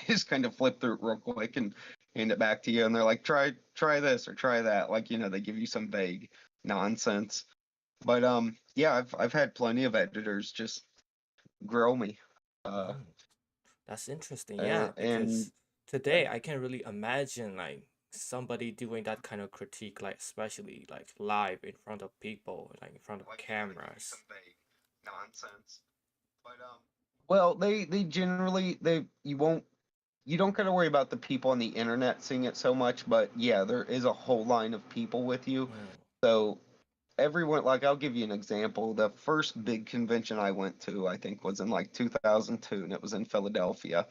just kind of flip through it real quick and hand it back to you, and they're like, try this or try that. Like, they give you some vague nonsense. But yeah, I've had plenty of editors just grill me. Uh, Mm, that's interesting. Yeah, and because today I can really imagine like somebody doing that kind of critique, like especially like live in front of people, like in front of like, give you some cameras. vague nonsense. But well, they generally you don't gotta worry about the people on the internet seeing it so much, but yeah, there is a whole line of people with you. Mm, So everyone, like, I'll give you an example. The first big convention I went to, I think, was in like 2002, and it was in Philadelphia.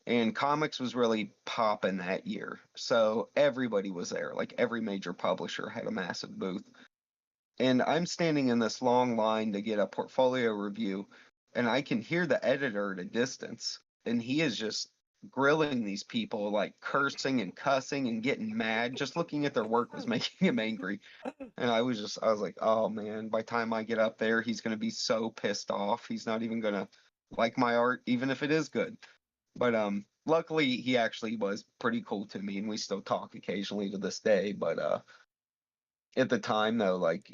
And comics was really popping that year. So everybody was there. Like every major publisher had a massive booth. And I'm standing in this long line to get a portfolio review, and I can hear the editor at a distance, and he is just grilling these people, like cursing and cussing and getting mad. Just looking at their work was making him angry. And I was like, oh man, by the time I get up there, he's gonna be so pissed off. He's not even gonna like my art, even if it is good. But luckily he actually was pretty cool to me, and we still talk occasionally to this day. But at the time though, like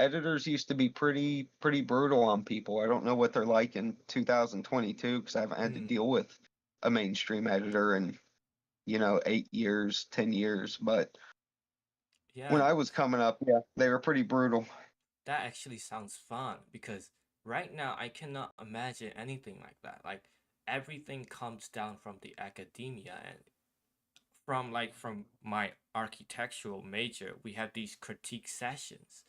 editors used to be pretty brutal on people. I don't know what they're like in 2022 because I haven't had to mm, deal with a mainstream editor in 8 years, 10 years. But when yeah, I was coming up, yeah, they were pretty brutal. that actually sounds fun because right now I cannot imagine anything like that. Like everything comes down from the academia and from my architectural major, we have these critique sessions.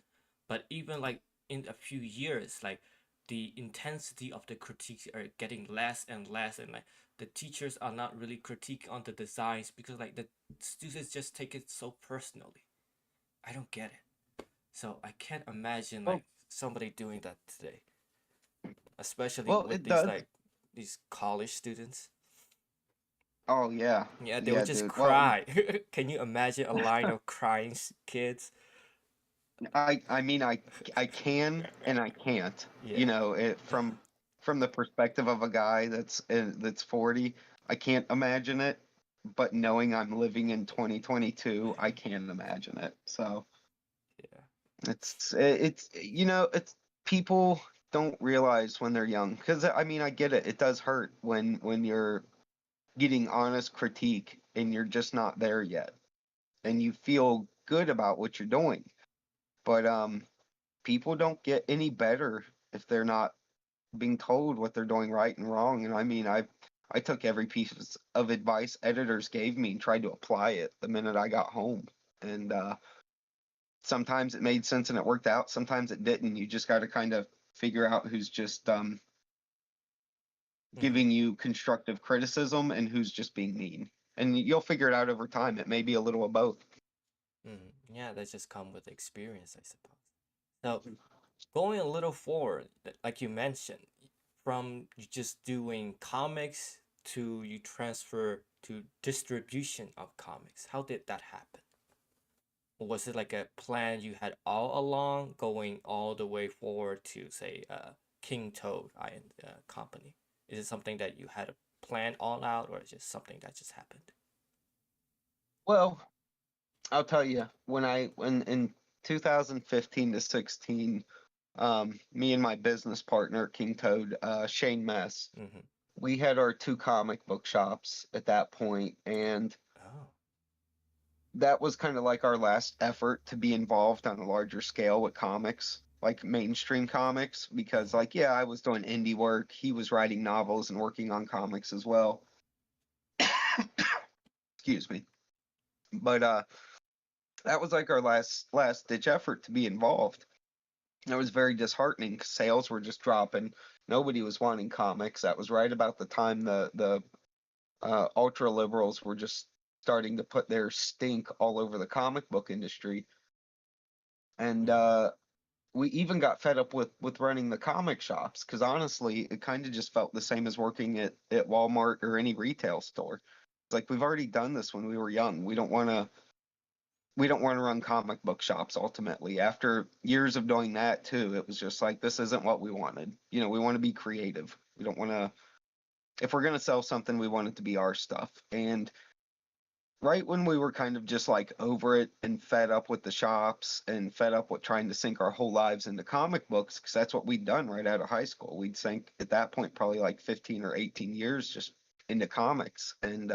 But even like in a few years, like the intensity of the critiques are getting less and less, and like the teachers are not really critique on the designs because like the students just take it so personally. I don't get it. So I can't imagine Well, like somebody doing that today, especially well, with it these does. like these college students. Oh yeah, Yeah, they would yeah, just dude. Well, cry. Can you imagine a line of crying kids? I mean, I can and I can't. Yeah. From the perspective of a guy that's 40, I can't imagine it. But knowing I'm living in 2022, I can imagine it. So Yeah. it's people don't realize when they're young, because I mean, I get it. It does hurt when you're getting honest critique and you're just not there yet, and Mm, you feel good about what you're doing. But people don't get any better if they're not being told what they're doing right and wrong. And I mean, I took every piece of advice editors gave me and tried to apply it the minute I got home. And sometimes it made sense and it worked out. Sometimes it didn't. You just got to kind of figure out who's just mm-hmm. giving you constructive criticism and who's just being mean. And you'll figure it out over time. It may be a little of both. Mm-hmm. Yeah, that just come with experience, I suppose. So going a little forward, like you mentioned, from you just doing comics to you transfer to distribution of comics. How did that happen? Or was it like a plan you had all along, going all the way forward to say King Toad company? Is it something that you had a plan all out, or is it just something that just happened? Well, I'll tell you, when in 2015 to 16, me and my business partner, King Toad, Shane Mess, Mm-hmm. we had our two comic book shops at that point, and Oh. that was kind of like our last effort to be involved on a larger scale with comics, like mainstream comics, because Mm-hmm. like yeah, I was doing indie work, he was writing novels and working on comics as well. Excuse me. But that was like our last ditch effort to be involved. It was very disheartening 'cause sales were just dropping. Nobody was wanting comics. That was right about the time the ultra liberals were just starting to put their stink all over the comic book industry. And Mm-hmm. we even got fed up with running the comic shops because honestly, it kind of just felt the same as working at Walmart or any retail store. It's like we've already done this when we were young. We don't want to run comic book shops ultimately. After years of doing that too, it was just like this isn't what we wanted. We want to be creative. We don't want to if we're gonna sell something, we want it to be our stuff. And right when we were kind of just like over it and fed up with the shops and fed up with trying to sink our whole lives into comic books, because that's what we'd done right out of high school. We'd sink at that point probably like 15 or 18 years just into comics. And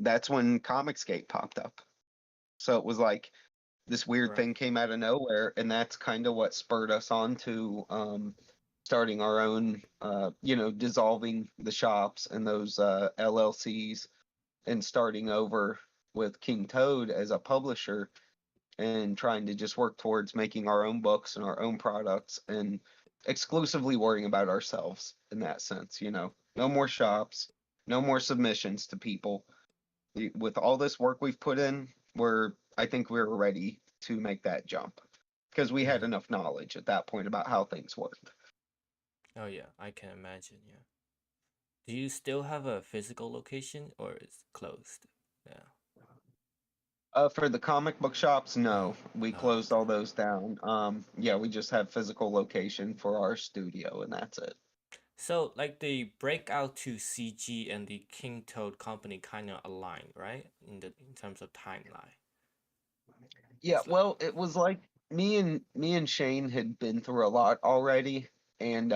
that's when Comicsgate popped up. So it was like this weird Right. thing came out of nowhere, and that's kind of what spurred us on to starting our own, dissolving the shops and those LLCs and starting over with King Toad as a publisher and trying to just work towards making our own books and our own products and exclusively worrying about ourselves in that sense, No more shops, no more submissions to people. With all this work we've put in, I think we're ready to make that jump because we had Mhm. enough knowledge at that point about how things worked. Oh yeah, I can imagine. Yeah. Do you still have a physical location or it's closed? Yeah. For the comic book shops, no, we Oh, closed okay. all those down. Yeah, we just have physical location for our studio, and that's it. So like the breakout to CG and the King Toad company kind of align, right? In terms of timeline. Yeah, It's like well, it was like me and Shane had been through a lot already, and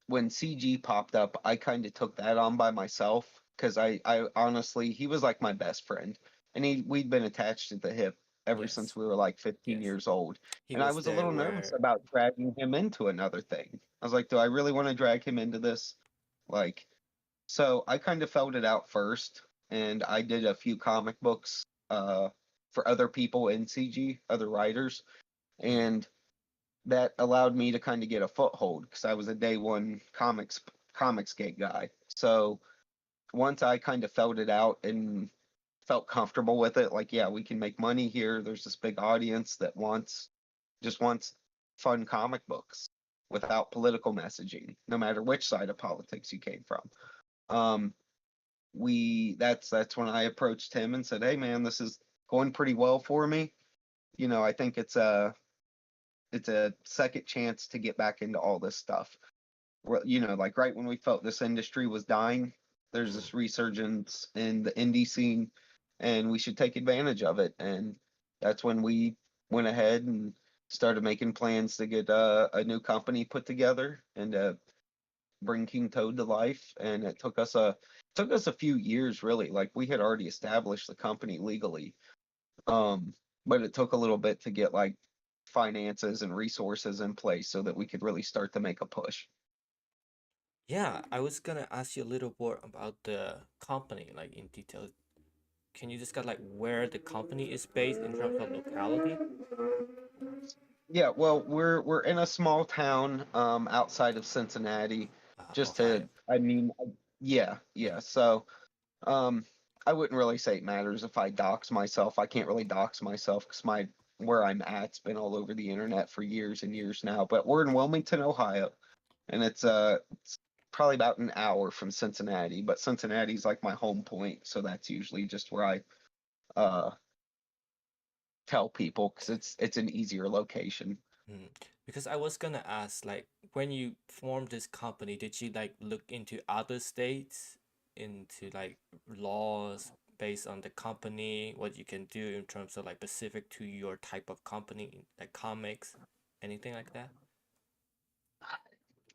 when CG popped up, I kind of took that on by myself because I honestly he was like my best friend, and we'd been attached at the hip ever since yes, we were like 15 yes. years old, He and I was was a there little nervous where about dragging him into another thing. I was like, do I really want to drag him into this? Like, so I kind of felt it out first, and I did a few comic books for other people in CG, other writers, mm, and that allowed me to kind of get a foothold because I was a day one Comicsgate guy. So once I kind of felt it out and felt comfortable with it, like yeah, we can make money here. There's this big audience that wants fun comic books without political messaging, no matter which side of politics you came from. Um, that's when I approached him and said, "Hey man, this is going pretty well for me. I think it's a second chance to get back into all this stuff. Like right when we felt this industry was dying, there's mm. this resurgence in the indie scene, and we should take advantage of it. And that's when we went ahead and started making plans to get a new company put together and bring King Toad to life. And it took us a few years really. Like we had already established the company legally, um, but it took a little bit to get like finances and resources in place so that we could really start to make a push. Yeah, I was gonna ask you a little more about the company, like in detail. Can you discuss like where the company is based in terms of locality? Yeah, well, we're in a small town outside of Cincinnati. Just to, Ohio. I mean, yeah, yeah. So um, I wouldn't really say it matters if I dox myself. I can't really dox myself because my where I'm at's been all over the internet for years and years now. But we're in Wilmington, Ohio, and it's probably about an hour from Cincinnati. But Cincinnati's like my home point, so that's usually just where I uh tell people because it's an easier location. Mm. Because I was gonna ask, like, when you formed this company, did you like look into other states, into like laws based on the company, what you can do in terms of like specific to your type of company, like comics, anything like that?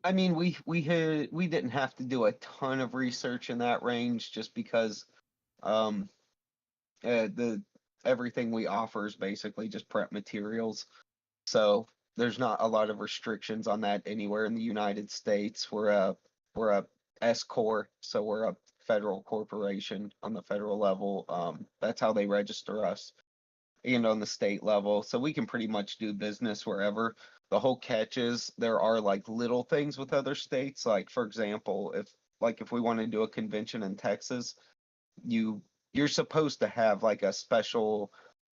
I mean, we didn't have to do a ton of research in that range just because um the everything we offer is basically just prep materials. So there's not a lot of restrictions on that anywhere in the United States. We're a S corp, so we're a federal corporation on the federal level. That's how they register us, and on the state level. So we can pretty much do business wherever. The whole catch is there are like little things with other states. Like for example, if we want to do a convention in Texas, you you're supposed to have like a special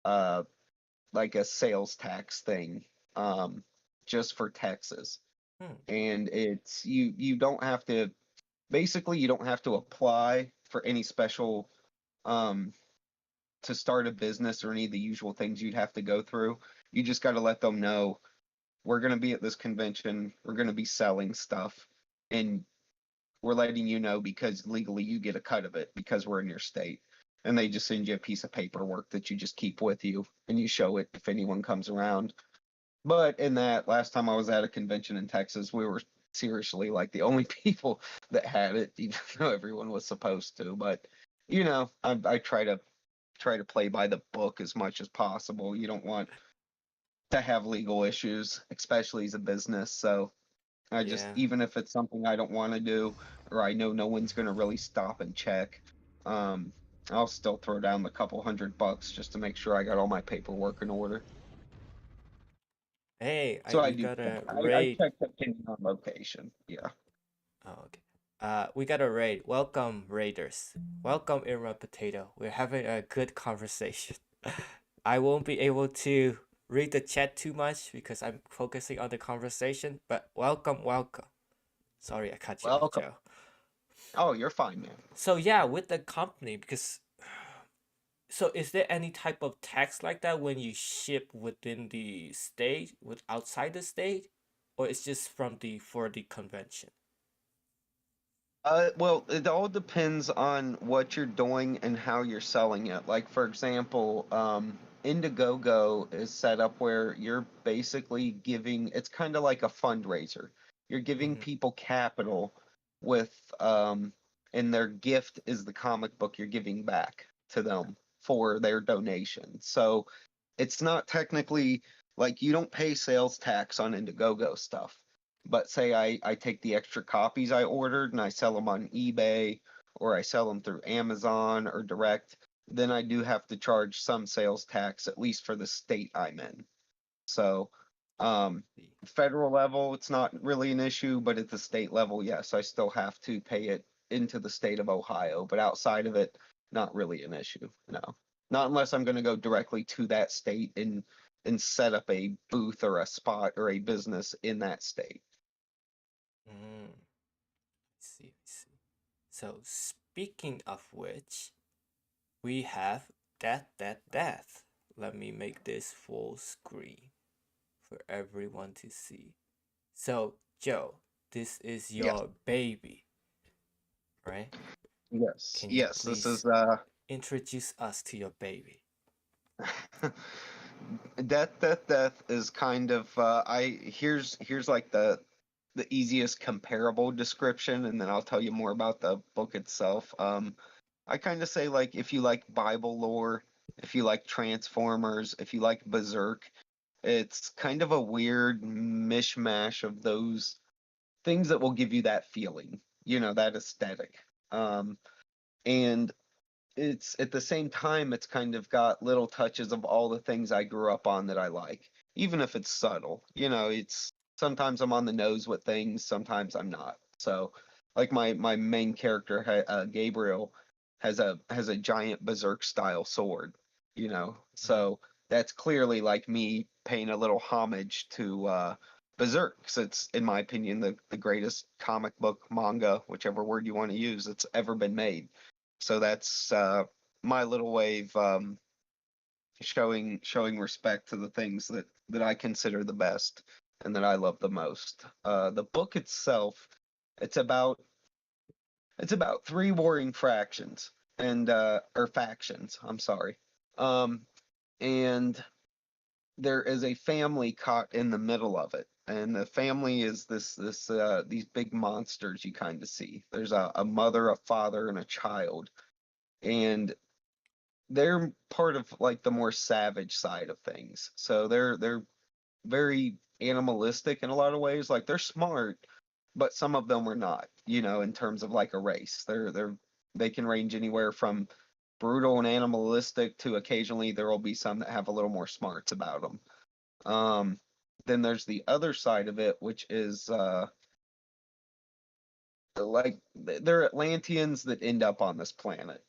uh like a sales tax thing just for Texas. Hmm. And it's you don't have to basically you don't have to apply for any special um to start a business or any of the usual things you'd have to go through. You just got to let them know we're going to be at this convention, we're going to be selling stuff, and we're letting you know because legally you get a cut of it because we're in your state. And they just send you a piece of paperwork that you just keep with you and you show it if anyone comes around. But in that last time I was at a convention in Texas, we were seriously like the only people that had it, even though everyone was supposed to. But you know, I try to play by the book as much as possible. You don't want to have legal issues, especially as a business. So I just, Yeah. even if it's something I don't want to do, or I know no one's going to really stop and check, um, I'll still throw down the couple $100 just to make sure I got all my paperwork in order. Hey, So I we do got check. a I raid. check depending on location. Yeah. Oh, okay. We got a raid. Welcome, raiders. Welcome, Irma Potato. We're having a good conversation. I won't be able to read the chat too much because I'm focusing on the conversation, but welcome, welcome. Sorry, I cut you off, Welcome. Joe. Oh, you're fine, man. So yeah, with the company, because so is there any type of tax like that when you ship within the state, with outside the state, or it's just from the for the convention? Well, it all depends on what you're doing and how you're selling it. Like, for example, Indiegogo is set up where you're basically giving, it's kind of like a fundraiser. You're giving Mm-hmm. people capital with, and their gift is the comic book you're giving back to them for their donation. So it's not technically like you don't pay sales tax on Indiegogo stuff. But say I take the extra copies I ordered and I sell them on eBay or I sell them through Amazon or direct, then I do have to charge some sales tax, at least for the state I'm in. So, federal level, it's not really an issue, but at the state level, yes, I still have to pay it into the state of Ohio. But outside of it, not really an issue. No, not unless I'm going to go directly to that state and set up a booth or a spot or a business in that state. Mm, I see, I see. So speaking of which, we have death. Let me make this full screen for everyone to see. So Joe, this is Yes, your baby, right? yes, Can you yes. This please is introduce us to your baby? death is kind of I here's like the easiest comparable description, and then I'll tell you more about the book itself. I kind of say like if you like Bible lore, if you like Transformers, if you like Berserk, it's kind of a weird mishmash of those things that will give you that feeling, you know, that aesthetic. And it's at the same time it's kind of got little touches of all the things I grew up on that I like, even if it's subtle. You know, it's sometimes I'm on the nose with things, sometimes I'm not. So, like my main character, Gabriel, has a giant berserk style sword. You know, Mm-hmm. so that's clearly like me paying a little homage to Berserk, 'cause it's, in my opinion, the greatest comic book manga, whichever word you want to use, that's ever been made. So that's my little way of showing respect to the things that I consider the best and that I love the most. The book itself, it's about it's about three warring fractions and or factions. I'm sorry, um, and there is a family caught in the middle of it. And the family is these big monsters you kind of see. There's a mother, a father, and a child, and they're part of like the more savage side of things. So they're very animalistic in a lot of ways. Like they're smart, but some of them are not, you know, in terms of like a race. They can range anywhere from brutal and animalistic to occasionally there will be some that have a little more smarts about them. Then there's the other side of it, which is like they're Atlanteans that end up on this planet,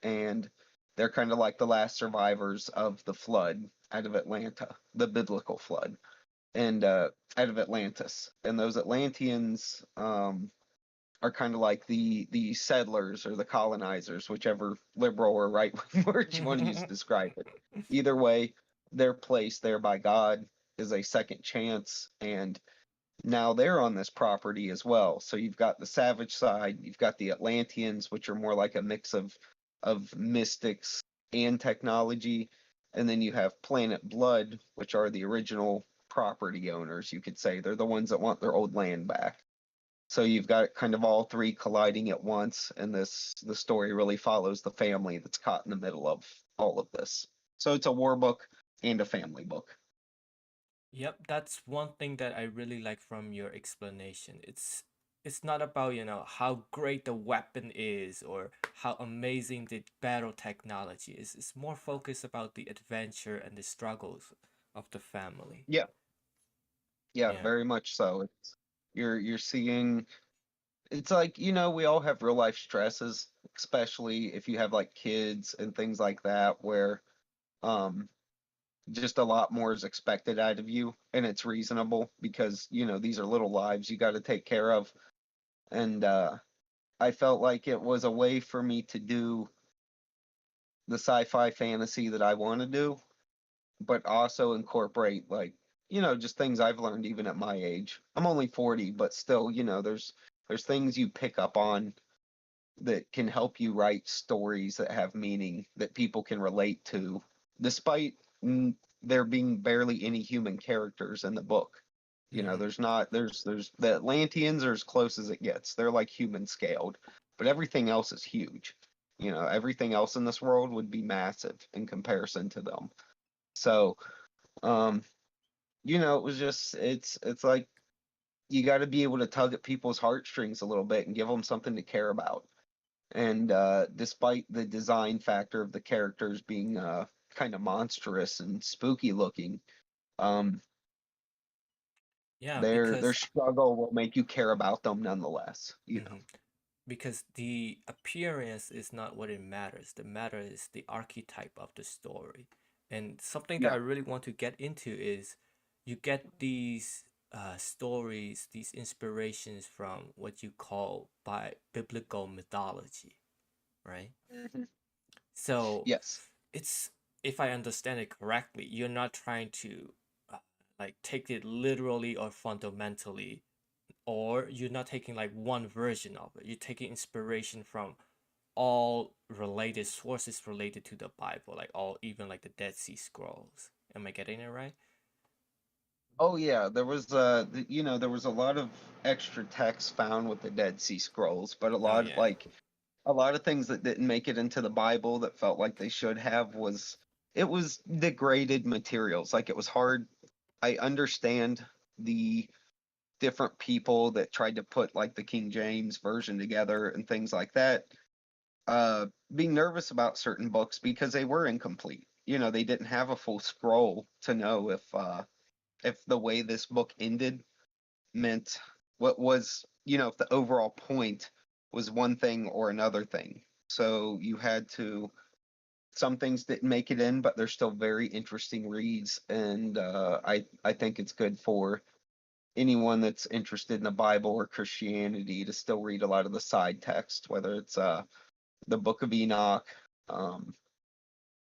and they're kind of like the last survivors of the flood out of Atlanta, the biblical flood, and out of Atlantis. And those Atlanteans are kind of like the settlers or the colonizers, whichever liberal or right word you want to use to describe it. Either way, they're placed there by God is a second chance, and now they're on this property as well. So you've got the Savage side, you've got the Atlanteans, which are more like a mix of mystics and technology, and then you have Planet Blood, which are the original property owners, you could say. They're the ones that want their old land back. So you've got kind of all three colliding at once, and the story really follows the family that's caught in the middle of all of this. So it's a war book and a family book. Yep, that's one thing that I really like from your explanation. It's not about, how great the weapon is or how amazing the battle technology is. It's more focused about the adventure and the struggles of the family. Yeah, yeah, Yeah. very much so. You're seeing it's like, we all have real life stresses, especially if you have like kids and things like that, where um just a lot more is expected out of you, and it's reasonable because, these are little lives you got to take care of. And I felt like it was a way for me to do the sci-fi fantasy that I want to do, but also incorporate like, just things I've learned even at my age. I'm only 40, but still, there's things you pick up on that can help you write stories that have meaning that people can relate to, despite there being barely any human characters in the book. Mm-hmm. There's the Atlanteans are as close as it gets. They're like human scaled, but everything else is huge. Everything else in this world would be massive in comparison to them. So, um, it was just it's like you got to be able to tug at people's heartstrings a little bit and give them something to care about. And despite the design factor of the characters being kind of monstrous and spooky looking, um, Yeah, their because struggle will make you care about them nonetheless. mhm, because the appearance is not what it matters. The matter is the archetype of the story. And something that Yeah. I really want to get into is you get these stories, these inspirations from what you call by biblical mythology, right? Mhm. So Yes. it's, if I understand it correctly, you're not trying to uh, like take it literally or fundamentally, or you're not taking like one version of it. You're taking inspiration from all related sources related to the Bible, like all, even like the Dead Sea Scrolls. Am I getting it right? Oh yeah, there was a lot of extra text found with the Dead Sea Scrolls, but Oh yeah. a lot of things that didn't make it into the Bible that felt like they should have it was degraded materials. Like it was hard. I understand the different people that tried to put like the King James version together and things like that, being nervous about certain books because they were incomplete. They didn't have a full scroll to know if the way this book ended meant what was, if the overall point was one thing or another thing. So you had to, some things didn't make it in, but they're still very interesting reads, and I think it's good for anyone that's interested in the Bible or Christianity to still read a lot of the side text, whether it's the Book of Enoch, um,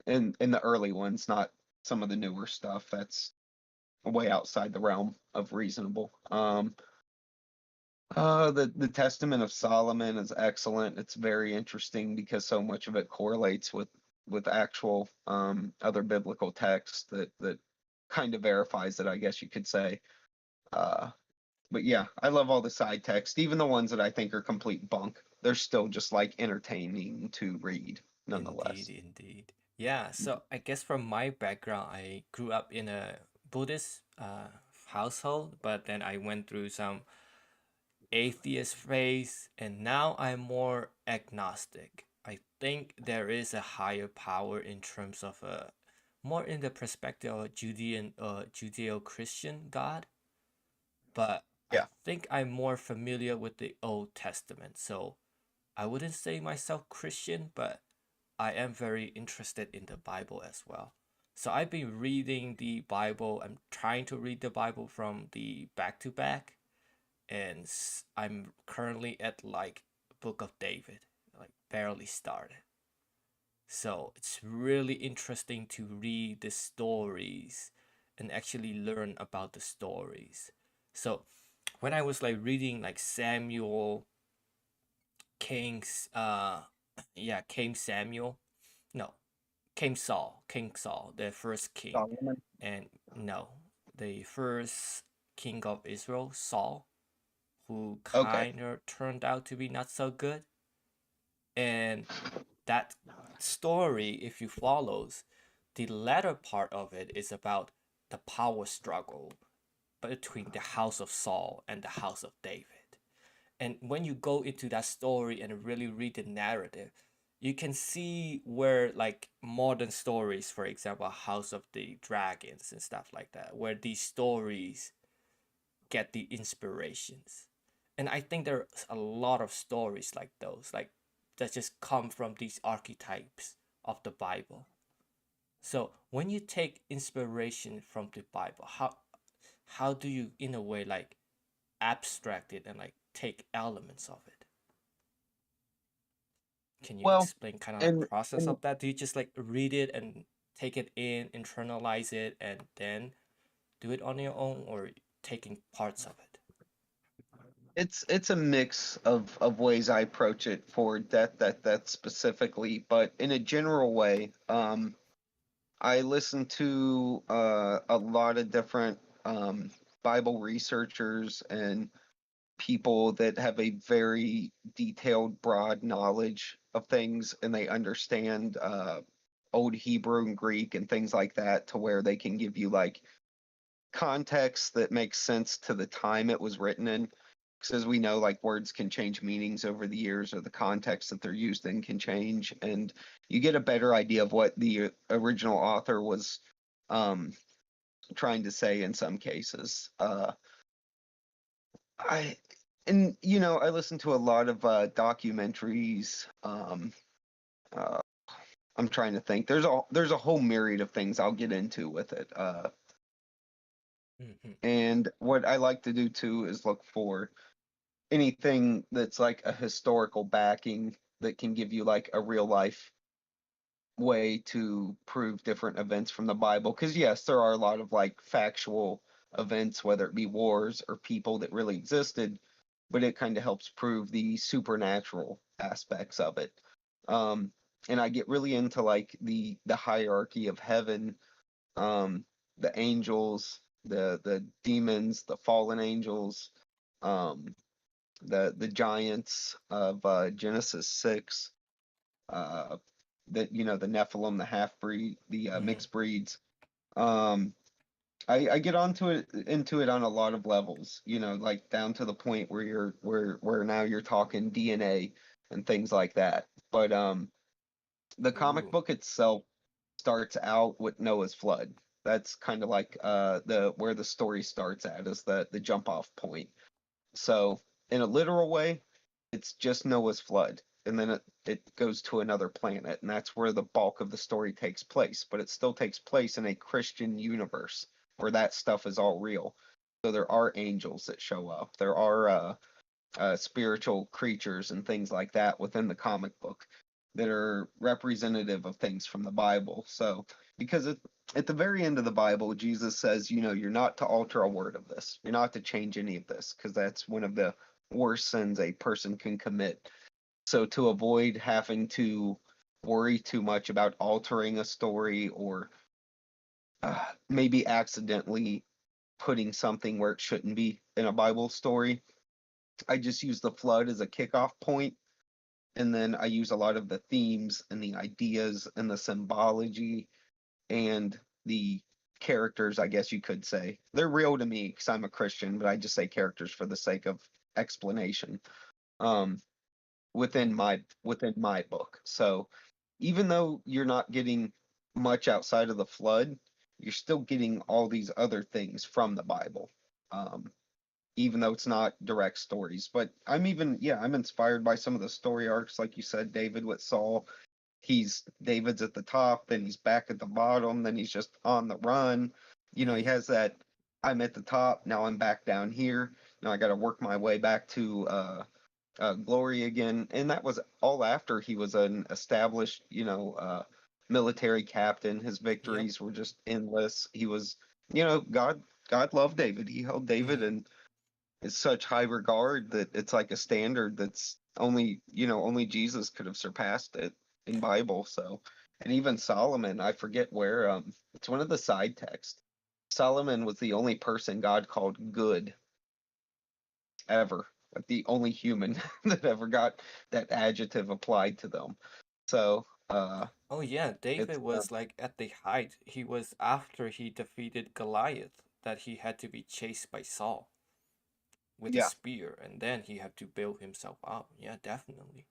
and the early ones, not some of the newer stuff that's way outside the realm of reasonable. The Testament of Solomon is excellent. It's very interesting because so much of it correlates with actual other biblical texts that kind of verifies it, I guess you could say. Uh, but yeah, I love all the side text, even the ones that I think are complete bunk. They're still just like entertaining to read, Indeed, nonetheless. indeed. Yeah, so I guess from my background, I grew up in a Buddhist household, but then I went through some atheist phase, and now I'm more agnostic. I think there is a higher power in terms of more in the perspective of a Judeo-Christian God, but I Yeah, think I'm more familiar with the Old Testament. So I wouldn't say myself Christian, but I am very interested in the Bible as well. So I've been reading the Bible. I'm trying to read the Bible from the back to back, and I'm currently at like Book of David, like barely started. So it's really interesting to read the stories and actually learn about the stories. So when I was like reading like Samuel King's yeah, King Samuel. No, King Saul, the first king. Solomon. And no, the first king of Israel, Saul, who Okay. kind of turned out to be not so good. And that story, if you follows, the latter part of it is about the power struggle between the house of Saul and the house of David. And when you go into that story and really read the narrative, you can see where like modern stories, for example, House of the Dragons and stuff like that, where these stories get the inspirations. And I think there's a lot of stories like those, like that just come from these archetypes of the Bible. So when you take inspiration from the Bible, how do you in a way like abstract it and like take elements of it? Can you Well, explain kind of like and process and of that? Do you just like read it and take it in, internalize it, and then do it on your own, or taking parts of it? it's a mix of ways I approach it for that specifically, but in a general way, I listen to a lot of different Bible researchers and people that have a very detailed, broad knowledge of things, and they understand Old Hebrew and Greek and things like that, to where they can give you like context that makes sense to the time it was written in. Because as we know, like words can change meanings over the years, or the context that they're used in can change, and you get a better idea of what the original author was um, trying to say in some cases. I and I listen to a lot of documentaries. Uh, I'm trying to think. There's a whole myriad of things I'll get into with it. Mm-hmm. And what I like to do too is look for anything that's like a historical backing that can give you like a real life way to prove different events from the Bible. Because yes, there are a lot of like factual events, whether it be wars or people that really existed, but it kind of helps prove the supernatural aspects of it. Um, and I get really into like the hierarchy of heaven, the angels, the demons, the fallen angels, um, the giants of Genesis 6, uh, the Nephilim, the half breed, the Mm-hmm. mixed breeds. Um, I get onto it into it on a lot of levels, like down to the point where where now you're talking DNA and things like that. But the comic Ooh. book itself starts out with Noah's flood. That's kind of like the where the story starts at, is the jump off point. So in a literal way, it's just Noah's flood, and then it goes to another planet, and that's where the bulk of the story takes place. But it still takes place in a Christian universe where that stuff is all real. So there are angels that show up. There are spiritual creatures and things like that within the comic book that are representative of things from the Bible. So, because at the very end of the Bible, Jesus says, you're not to alter a word of this. You're not to change any of this, because that's one of the worst sins a person can commit. So, to avoid having to worry too much about altering a story, or maybe accidentally putting something where it shouldn't be in a Bible story, I just use the flood as a kickoff point, and then I use a lot of the themes and the ideas and the symbology and the characters, I guess you could say. They're real to me because I'm a Christian, but I just say characters for the sake of explanation. Um, Mm-hmm. within my book. So even though you're not getting much outside of the flood, you're still getting all these other things from the Bible. Um, even though it's not direct stories. But I'm inspired by some of the story arcs, like you said, David with Saul. David's at the top, then he's back at the bottom, then he's just on the run. He Mm-hmm. has that I'm at the top, now I'm back down here. Now I got to work my way back to glory again. And that was all after he was an established, military captain. His Yep. victories were just endless. He was, God loved David. He held David, Mm-hmm. such high regard that it's like a standard that's only, only Jesus could have surpassed it in Bible. So, and even Solomon, I forget where, it's one of the side texts. Solomon was the only person God called good ever, like the only human that ever got that adjective applied to them. So, Oh yeah, David it's was like at the height. He was after he defeated Goliath that he had to be chased by Saul with a yeah, spear, and then he had to build himself up. Yeah, definitely.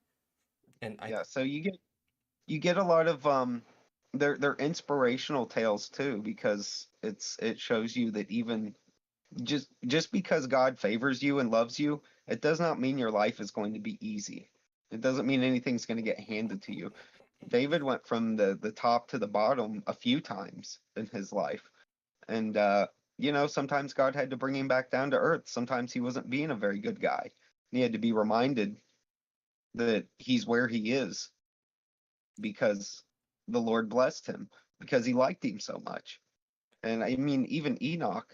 And I yeah. So you get a lot of they're inspirational tales too, because it shows you that even just because God favors you and loves you, it does not mean your life is going to be easy. It doesn't mean anything's going to get handed to you. David went from the top to the bottom a few times in his life. And sometimes God had to bring him back down to earth. Sometimes he wasn't being a very good guy. He had to be reminded that he's where he is because the Lord blessed him, because he liked him so much. And I mean, even Enoch,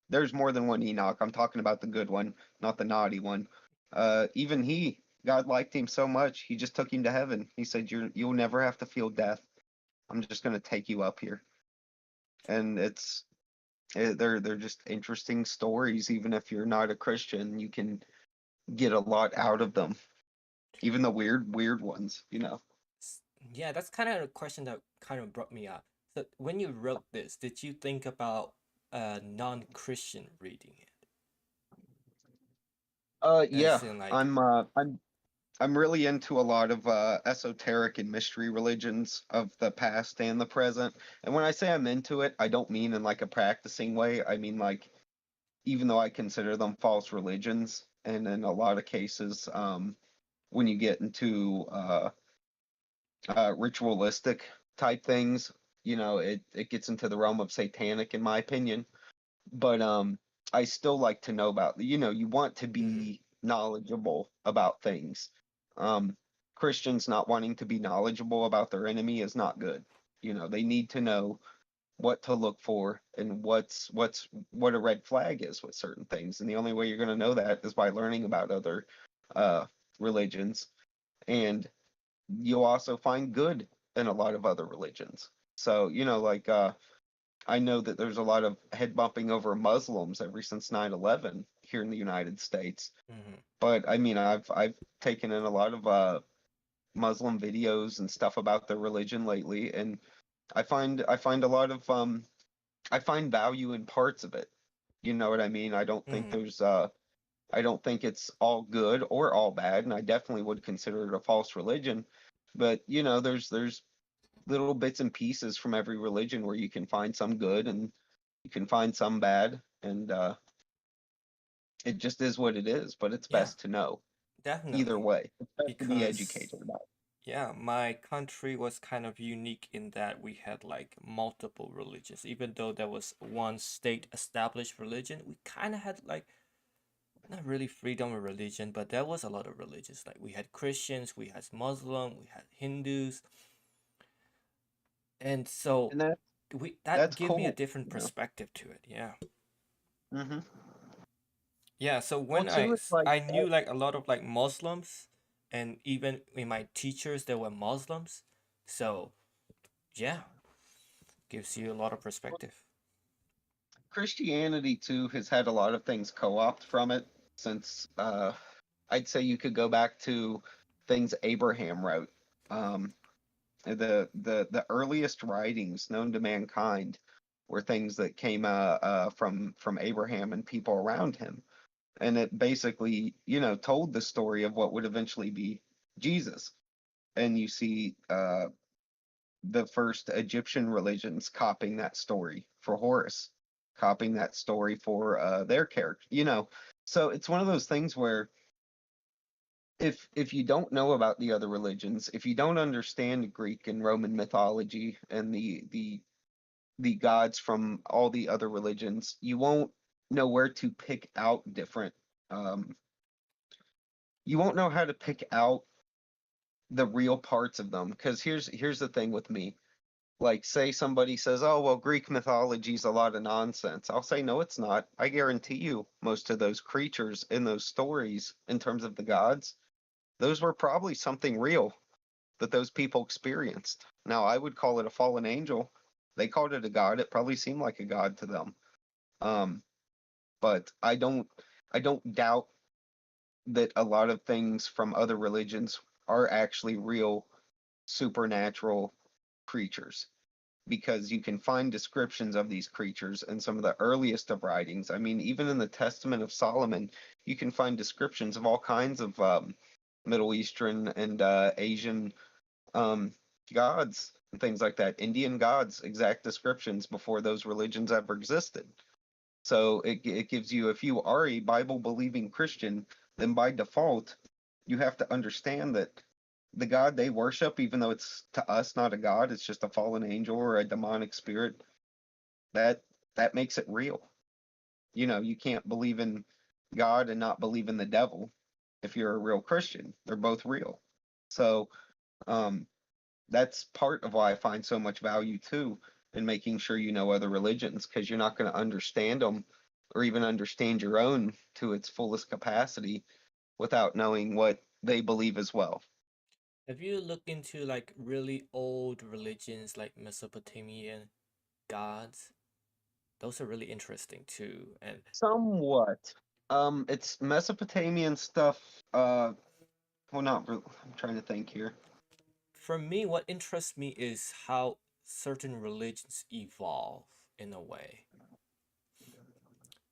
there's more than one Enoch. I'm talking about the good one, not the naughty one. Even God liked him so much, he just took him to heaven. He said, you'll never have to feel death. I'm just going to take you up here. And they're just interesting stories. Even if you're not a Christian, you can get a lot out of them. Even the weird ones. yeah, that's kind of a question that kind of brought me up. So when you wrote this, did you think about a non-Christian reading it? Yeah, As in like, I'm really into a lot of esoteric and mystery religions of the past and the present. And when I say I'm into it, I don't mean in like a practicing way. I mean like, even though I consider them false religions, and in a lot of cases, when you get into ritualistic type things, it gets into the realm of satanic, in my opinion. But I still like to know about, you want to mm, be knowledgeable about things. Um, Christians not wanting to be knowledgeable about their enemy is not good. They need to know what to look for and what a red flag is with certain things. And the only way you're going to know that is by learning about other uh, religions. And you'll also find good in a lot of other religions. So, like I know that there's a lot of head bumping over Muslims ever since 9/11 here in the United States. mm, But I mean, I've taken in a lot of Muslim videos and stuff about their religion lately, and I find a lot of I find value in parts of it. You know what I mean? mm, I don't think it's all good or all bad, and I definitely would consider it a false religion. But there's little bits and pieces from every religion where you can find some good and you can find some bad, and it just is what it is. But it's yeah, best to know either definitely. way. It's best to be Because educated about yeah, my country was kind of unique in that we had like multiple religions. Even though there was one state established religion, we kind of had like not really freedom of religion, but there was a lot of religions. Like we had Christians, we had Muslim, we had Hindus, and it. so And that that's gave me a cool. different perspective to it. Yeah. Hmm. Yeah, so Well, when too, it's like I knew like a lot of like Muslims, and even in my teachers there were Muslims. So, yeah, gives you a lot of perspective. Christianity too has had a lot of things co-opt from it since I'd say you could go back to things Abraham wrote. Um, the earliest writings known to mankind were things that came from Abraham and people around him, and it basically told the story of what would eventually be Jesus. And you see the first Egyptian religions copying that story for Horus, copying that story for their character. So it's one of those things where if you don't know about the other religions, if you don't understand Greek and Roman mythology and the gods from all the other religions, you won't know where to pick out different. Um, you won't know how to pick out the real parts of them, because here's the thing with me. Like, say somebody says, oh, well, Greek mythology's a lot of nonsense. I'll say, no, it's not. I guarantee you, most of those creatures in those stories, in terms of the gods, those were probably something real that those people experienced. Now, I would call it a fallen angel. They called it a god. It probably seemed like a god to them. Um, but I don't doubt that a lot of things from other religions are actually real supernatural creatures, because you can find descriptions of these creatures in some of the earliest of writings. I mean, even in the Testament of Solomon, you can find descriptions of all kinds of Middle Eastern and Asian um, gods and things like that. Indian gods, exact descriptions before those religions ever existed. So it gives you, if you are a Bible believing Christian, then by default, you have to understand that the God they worship, even though it's to us not a God, it's just a fallen angel or a demonic spirit, that that makes it real. You know, you can't believe in God and not believe in the devil if you're a real Christian. They're both real. So um that's part of why I find so much value too in making sure you know other religions, because you're not going to understand them or even understand your own to its fullest capacity without knowing what they believe as well. Have you looked into like really old religions like Mesopotamian gods? Those are really interesting too. And Somewhat. It's Mesopotamian stuff. Well, not really. I'm trying to think here. for me, what interests me is how certain religions evolve in a way.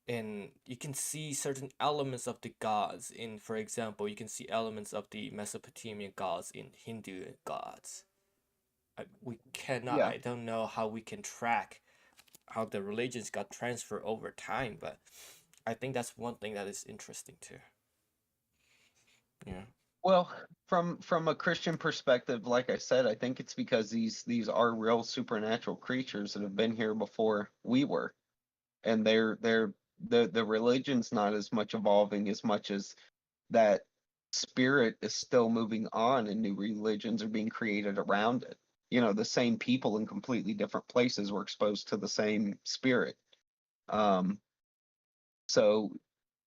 And you can see certain elements of the gods in, for example, you can see elements of the Mesopotamian gods in Hindu gods. We cannot, Yeah. I don't know how we can track how the religions got transferred over time, but I think that's one thing that is interesting too. Yeah. Well, from a Christian perspective, like I said, I think it's because these are real supernatural creatures that have been here before we were, and they're the religion's not as much evolving as much as that spirit is still moving on, and new religions are being created around it. You know, the same people in completely different places were exposed to the same spirit. Um, so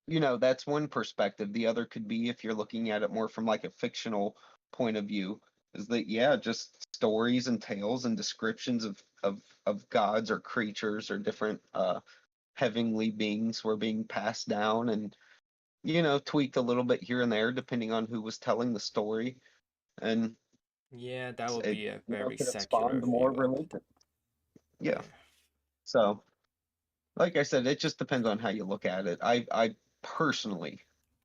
you know, that's one perspective. The other could be, if you're looking at it more from like a fictional point of view, is that yeah, just stories and tales and descriptions of gods or creatures or different heavenly beings were being passed down and you know tweaked a little bit here and there depending on who was telling the story, and Yeah, that would it be a you know very could have secular spawned more view of it. religion. Yeah. Yeah. So like I said, it just depends on how you look at it. I personally,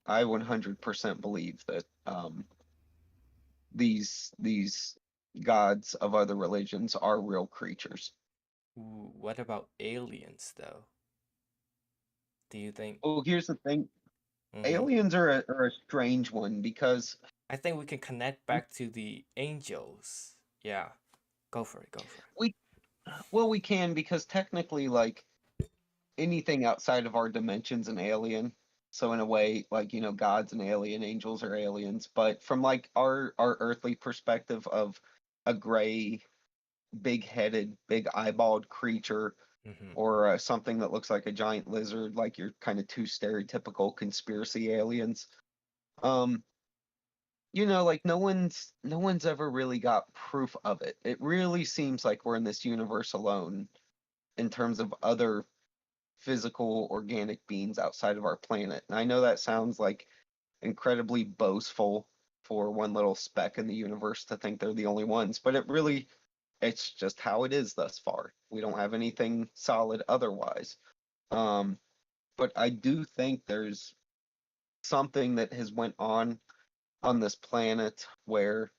I 100% believe that these gods of other religions are real creatures. Ooh, what about aliens though? Do you think? Oh, here's the thing. Mm-hmm. Aliens are a strange one because I think we can connect back to the angels. Yeah, go for it. Go for it. we well we can, because technically like anything outside of our dimension's an alien. So in a way, like, you know, God's an alien, angels are aliens. But from like our earthly perspective of a gray, big-headed, big-eyeballed creature, Mm-hmm. or something that looks like a giant lizard, like your kind of two stereotypical conspiracy aliens. Um, you know, like no one's ever really got proof of it. It really seems like we're in this universe alone in terms of other physical organic beings outside of our planet. And I know that sounds like incredibly boastful for one little speck in the universe to think they're the only ones, but it's just how it is thus far. We don't have anything solid otherwise. Um, but I do think there's something that has went on this planet where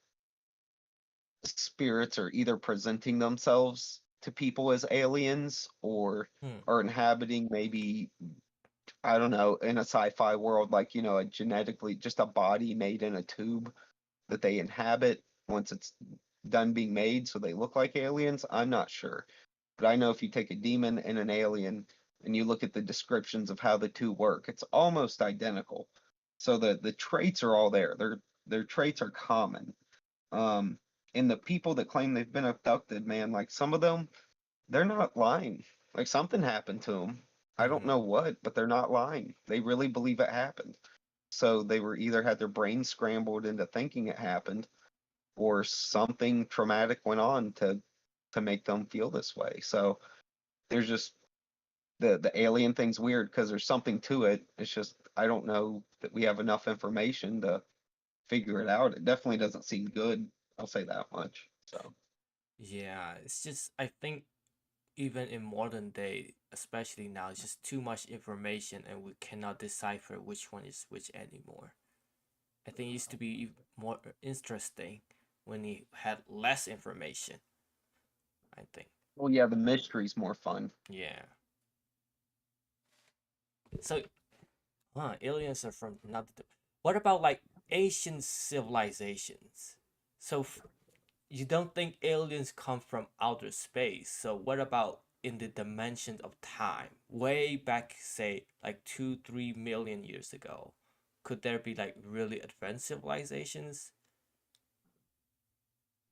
spirits are either presenting themselves to people as aliens or Hmm. are inhabiting, maybe, I don't know, in a sci-fi world, like, you know, a genetically just a body made in a tube that they inhabit once it's done being made so they look like aliens. I'm not sure. But I know if you take a demon and an alien and you look at the descriptions of how the two work, it's almost identical. So the traits are all there. Their traits are common. Um, And the people that claim they've been abducted, man, like some of them, they're not lying. Like something happened to them. I don't Mm-hmm. know what, but they're not lying. They really believe it happened. So they were either had their brain scrambled into thinking it happened, or something traumatic went on to make them feel this way. So there's just the alien thing's weird because there's something to it. It's just I don't know that we have enough information to figure it out. It definitely doesn't seem good. I'll say that much. So Yeah, it's just I think even in modern day, especially now, it's just too much information and we cannot decipher which one is which anymore. I think it used to be more interesting when you had less information, I think. well, yeah, the mystery's more fun. Yeah. So, aliens are from another. What about like ancient civilizations? So, you don't think aliens come from outer space? So, what about in the dimensions of time, way back, say, like 2-3 million years ago? Could there be like really advanced civilizations?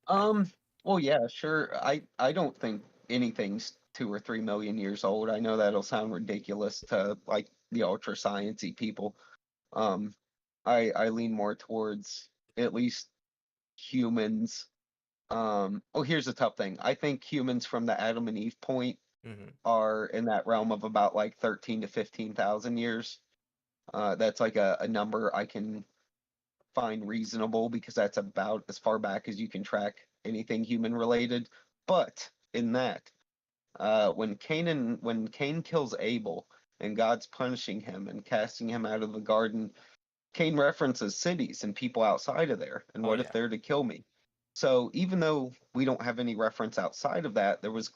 Like, Um, well, yeah, sure. I don't think anything's 2 or 3 million years old. I know that'll sound ridiculous to like the ultra sciencey people. Um, I lean more towards at least humans. Oh, here's the tough thing. I think humans from the Adam and Eve point mm-hmm. are in that realm of about like 13 to 15,000 years. That's like a number I can find reasonable because that's about as far back as you can track anything human related. But in that, when Cain kills Abel and God's punishing him and casting him out of the garden, Cain references cities and people outside of there. And Oh what if yeah. they're to kill me? So even though we don't have any reference outside of that, there was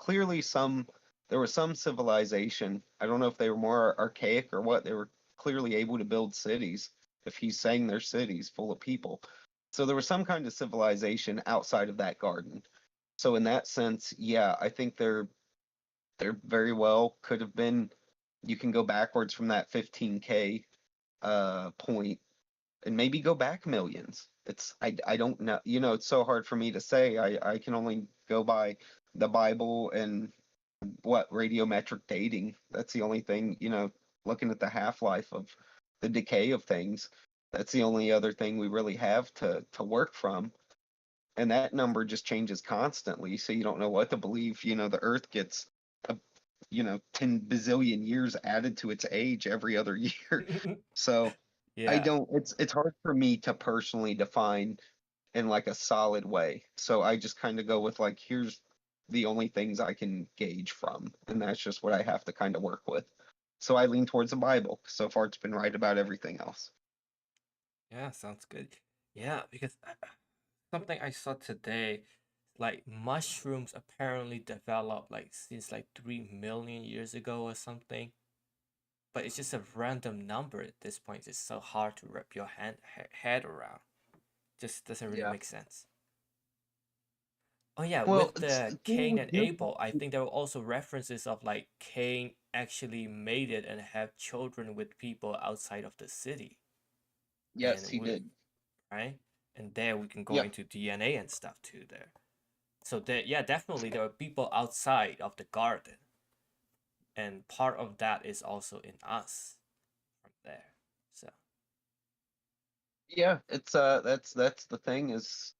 some civilization. I don't know if they were more archaic or what. They were clearly able to build cities. If he's saying they're cities full of people. So there was some kind of civilization outside of that garden. So in that sense, yeah, I think they're very well could have been. You can go backwards from that 15K point and maybe go back millions. I don't know. You know, it's so hard for me to say. I can only go by the Bible and what radiometric dating. That's the only thing, you know, looking at the half-life of the decay of things. That's the only other thing we really have to work from. And that number just changes constantly, so you don't know what to believe. You know, the Earth gets a, 10 bazillion years added to its age every other year. So I Yeah. don't it's hard for me to personally define in like a solid way. So I just kind of go with like here's the only things I can gauge from, and that's just what I have to kind of work with. So I lean towards the Bible. So far it's been right about everything else. Yeah, sounds good. Yeah, because something I saw today, like mushrooms apparently developed like since like 3 million years ago or something. But it's just a random number at this point. It's so hard to wrap your head around. Just doesn't really Yeah. make sense. Oh yeah, Well, with it's the the thing Cain with and you. Abel, I think there were also references of like Cain actually made it and have children with people outside of the city. Yes, And he we did. right? And there we can go Yep. into DNA and stuff too there. So there, yeah, definitely there are people outside of the garden. And part of that is also in us from there. So Yeah, it's that's the thing is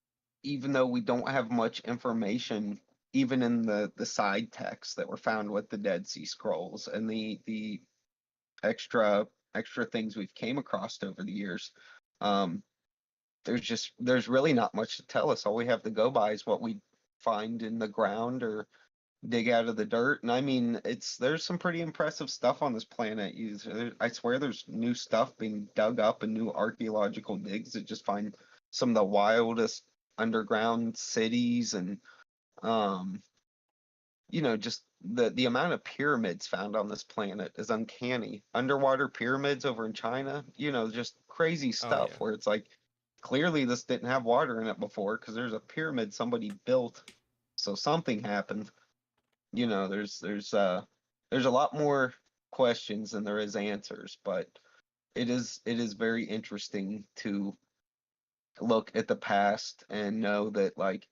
even though we don't have much information even in the side texts that were found with the Dead Sea Scrolls and the extra things we've came across over the years, um there's really not much to tell us. All we have to go by is what we find in the ground or dig out of the dirt. And I mean, there's some pretty impressive stuff on this planet. I swear there's new stuff being dug up and new archaeological digs that just find some of the wildest underground cities and um just the amount of pyramids found on this planet is uncanny. Underwater pyramids over in China, just crazy oh stuff yeah. where it's like clearly this didn't have water in it before because there's a pyramid somebody built, so something happened. There's a lot more questions than there is answers, but it is very interesting to look at the past and know that like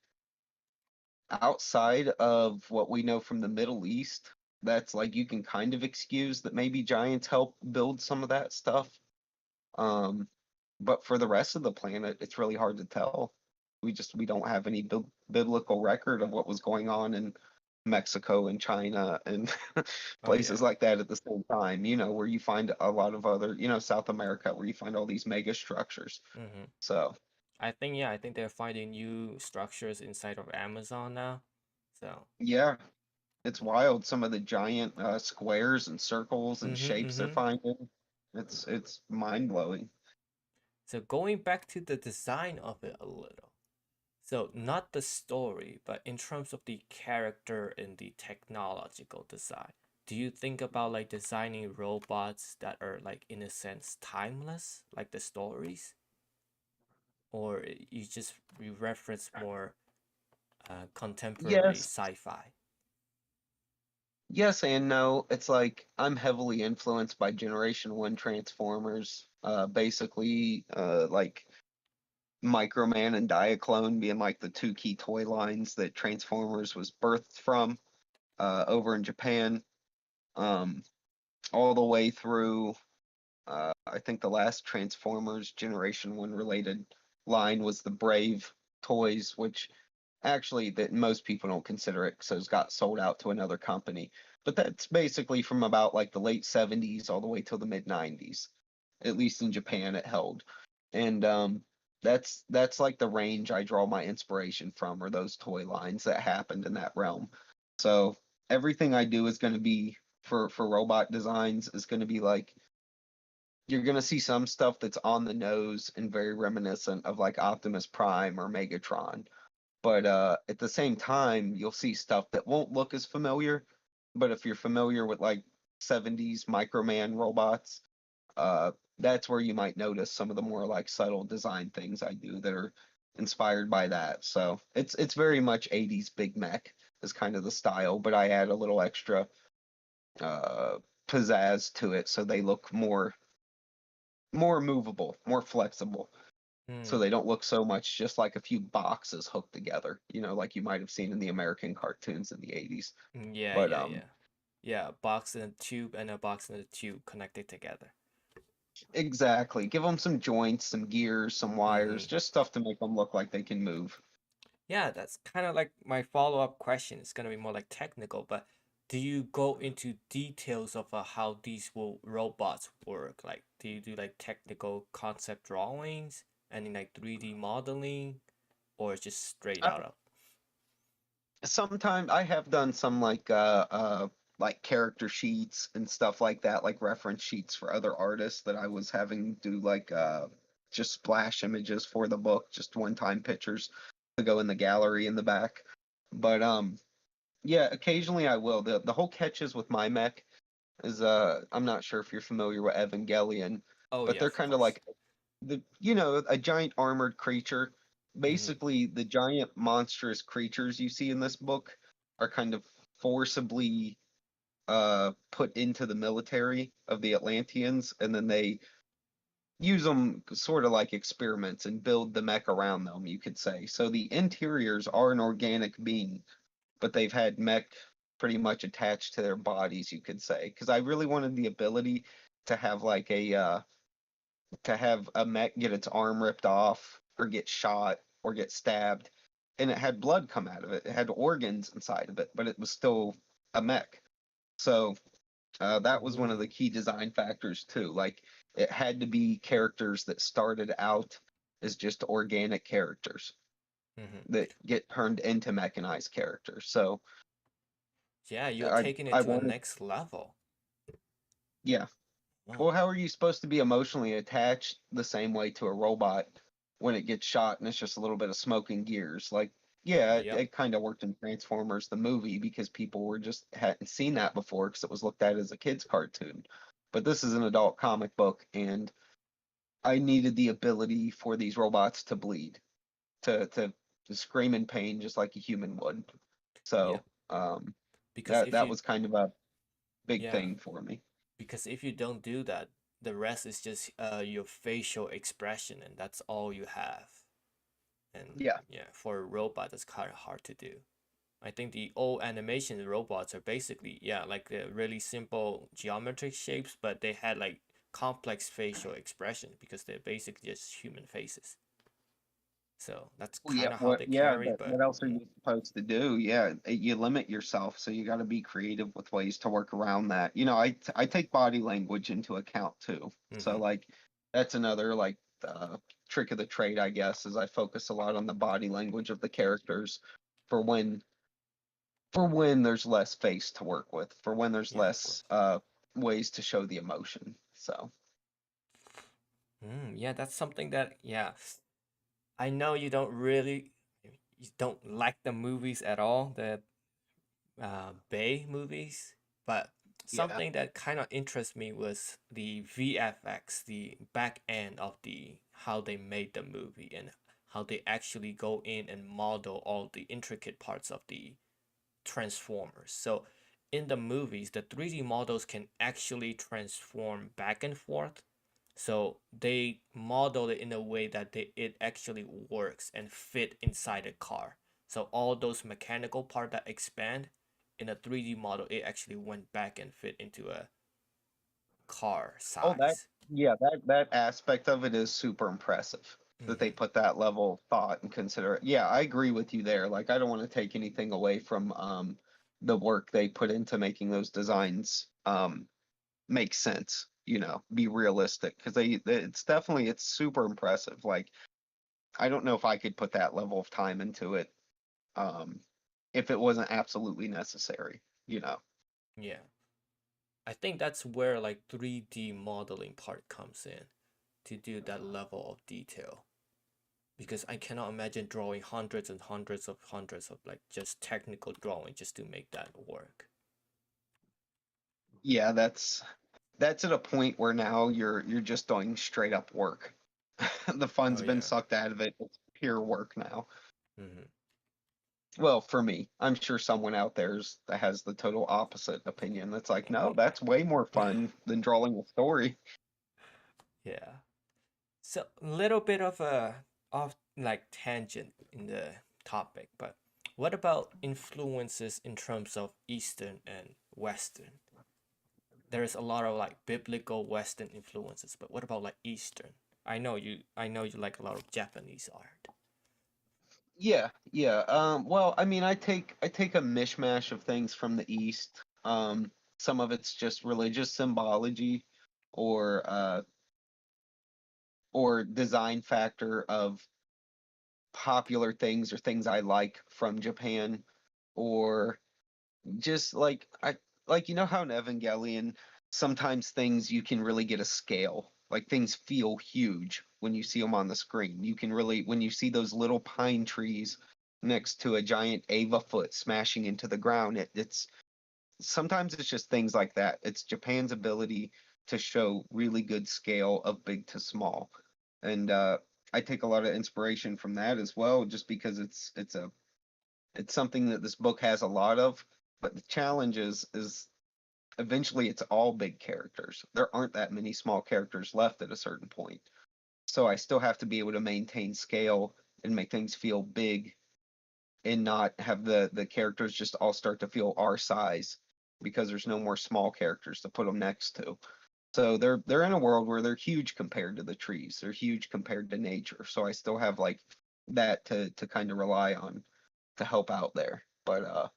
outside of what we know from the Middle East, that's like you can kind of excuse that maybe giants help build some of that stuff. But for the rest of the planet, it's really hard to tell. We don't have any biblical record of what was going on in Mexico and China and Oh places yeah. like that at the same time, where you find a lot of other, South America, where you find all these mega structures. Mm-hmm. So, I think they're finding new structures inside of Amazon now. So. yeah, it's wild. Some of the giant squares and circles and Mm-hmm. shapes they're Mm-hmm. finding. It's mind blowing. So going back to the design of it a little. So not the story, but in terms of the character and the technological design. Do you think about like designing robots that are like in a sense timeless, like the stories, or you reference more contemporary Yes, sci-fi? yes and no. It's like I'm heavily influenced by Generation 1 Transformers. Basically, like Microman and Diaclone being like the two key toy lines that Transformers was birthed from over in Japan. Um, all the way through, I think the last Transformers Generation 1 related line was the Brave toys, which actually that most people don't consider it, so it's got sold out to another company. But that's basically from about like the late 70s all the way till the mid 90s. At least in Japan it held. And that's like the range I draw my inspiration from, or those toy lines that happened in that realm. So everything I do is going to be for robot designs is going to be like you're going to see some stuff that's on the nose and very reminiscent of like Optimus Prime or Megatron, but at the same time, you'll see stuff that won't look as familiar. But if you're familiar with like 70s Microman robots, that's where you might notice some of the more like subtle design things I do that are inspired by that. So it's very much 80s Big Mech is kind of the style, but I add a little extra uh, pizzazz to it so they look more movable, more flexible, so Hmm. they don't look so much just like a few boxes hooked together, like you might have seen in the American cartoons in the 80s. Yeah, But yeah, yeah. Yeah, a box and a tube and a box and a tube connected together. exactly. Give them some joints, some gears, some wires, Mm-hmm. just stuff to make them look like they can move. Yeah, that's kind of like my follow-up question. It's gonna be more like technical, but do you go into details of how these will robots work? Like, do you do like technical concept drawings and in like 3D modeling, or just straight Uh, out of? Sometimes I have done some like character sheets and stuff like that, like reference sheets for other artists that I was having do like just splash images for the book, just one-time pictures to go in the gallery in the back. But yeah, occasionally I will. The whole catches with my mech is I'm not sure if you're familiar with Evangelion, Oh but yeah, they're of kind of course. like a giant armored creature. Mm-hmm. Basically, the giant monstrous creatures you see in this book are kind of forcibly put into the military of the Atlanteans, and then they use them sort of like experiments and build the mech around them, you could say. So the interiors are an organic being, but they've had mech pretty much attached to their bodies, you could say. Because I really wanted the ability to have like to have a mech get its arm ripped off or get shot or get stabbed, and it had blood come out of it. It had organs inside of it, but it was still a mech. So that was one of the Ooh. key design factors too. Like it had to be characters that started out as just organic characters Mm-hmm. that get turned into mechanized characters. So Yeah, you're I taking it I to a wanted, next level. yeah. Well, Oh, how are you supposed to be emotionally attached the same way to a robot when it gets shot and it's just a little bit of smoke and gears? Like, yeah, yep. it kind of worked in Transformers the movie because people were just hadn't seen that before because it was looked at as a kid's cartoon. But this is an adult comic book, and I needed the ability for these robots to bleed, to scream in pain just like a human would. Yep. So, Because that if that you, was kind of a big yeah, thing for me. because if you don't do that, the rest is just your facial expression, and that's all you have. And Yeah. yeah, for a robot, that's kind of hard to do. I think the old animation robots are basically, yeah, like really simple geometric shapes, but they had like complex facial expression because they're basically just human faces. So that's Well, yeah, kind of how they carry, but but what else are you supposed to do? Yeah, you limit yourself, so you got to be creative with ways to work around that. You know, I take body language into account too. So mm-hmm. like that's another like trick of the trade, I guess, is I focus a lot on the body language of the characters for when there's less face to work with, for when there's Yeah, of less course. ways to show the emotion. So Yeah, that's something that, yeah, I know you don't like the movies at all, the Bay movies, but yeah. something that kind of interests me was the VFX, the back end of the how they made the movie and how they actually go in and model all the intricate parts of the Transformers. So in the movies, the 3D models can actually transform back and forth. So they model it in a way that it actually works and fit inside a car. So all those mechanical part that expand in a 3D model, it actually went back and fit into a car Oh, size. that aspect of it is super impressive that they Mm-hmm. put that level of thought and consider it. Yeah, I agree with you there. Like, I don't want to take anything away from the work they put into making those designs make sense. You know, be realistic because it's super impressive. Like, I don't know if I could put that level of time into it if it wasn't absolutely necessary. You know. Yeah. I think that's where like 3D modeling part comes in to do that level of detail. Because I cannot imagine drawing hundreds of like just technical drawing just to make that work. Yeah, that's at a point where now you're just doing straight up work. The Oh fun's been yeah. sucked out of it. It's pure work now. Mm-hmm. Well, for me, I'm sure someone out there's that has the total opposite opinion. That's like, no, that's way more fun than drawing a story. Yeah. So a little bit of a off like tangent in the topic, but what about influences in terms of Eastern and Western? There's a lot of like biblical Western influences, but what about like Eastern? I know you like a lot of Japanese art. Yeah, yeah. Well, I mean, I take a mishmash of things from the East. Some of it's just religious symbology, or design factor of popular things or things I like from Japan, or just like you know how in Evangelion sometimes things you can really get a scale, like things feel huge when you see them on the screen. You can really when you see those little pine trees next to a giant Ava foot smashing into the ground, it's sometimes it's just things like that. It's Japan's ability to show really good scale of big to small. And I take a lot of inspiration from that as well, just because it's something that this book has a lot of. But the challenge is eventually it's all big characters. There aren't that many small characters left at a certain point. So I still have to be able to maintain scale and make things feel big and not have the characters just all start to feel our size because there's no more small characters to put them next to. So they're in a world where they're huge compared to the trees. They're huge compared to nature. So I still have like that to kind of rely on to help out there. But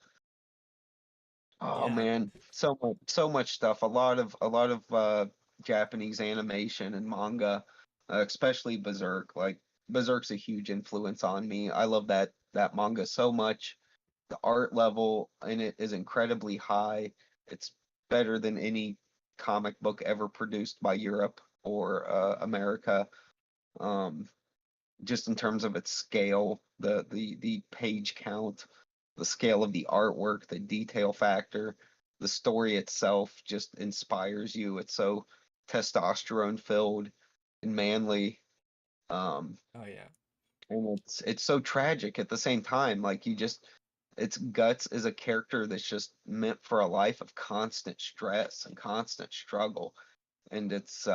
oh Yeah. man, so much stuff. A lot of Japanese animation and manga, especially Berserk. Like Berserk's a huge influence on me. I love that manga so much. The art level in it is incredibly high. It's better than any comic book ever produced by Europe or America. Um, just in terms of its scale, the page count, the scale of the artwork, the detail factor, the story itself just inspires you. It's so testosterone filled and manly. Um, Oh yeah. and it's so tragic at the same time. Like it's Guts is a character that's just meant for a life of constant stress and constant struggle. And it's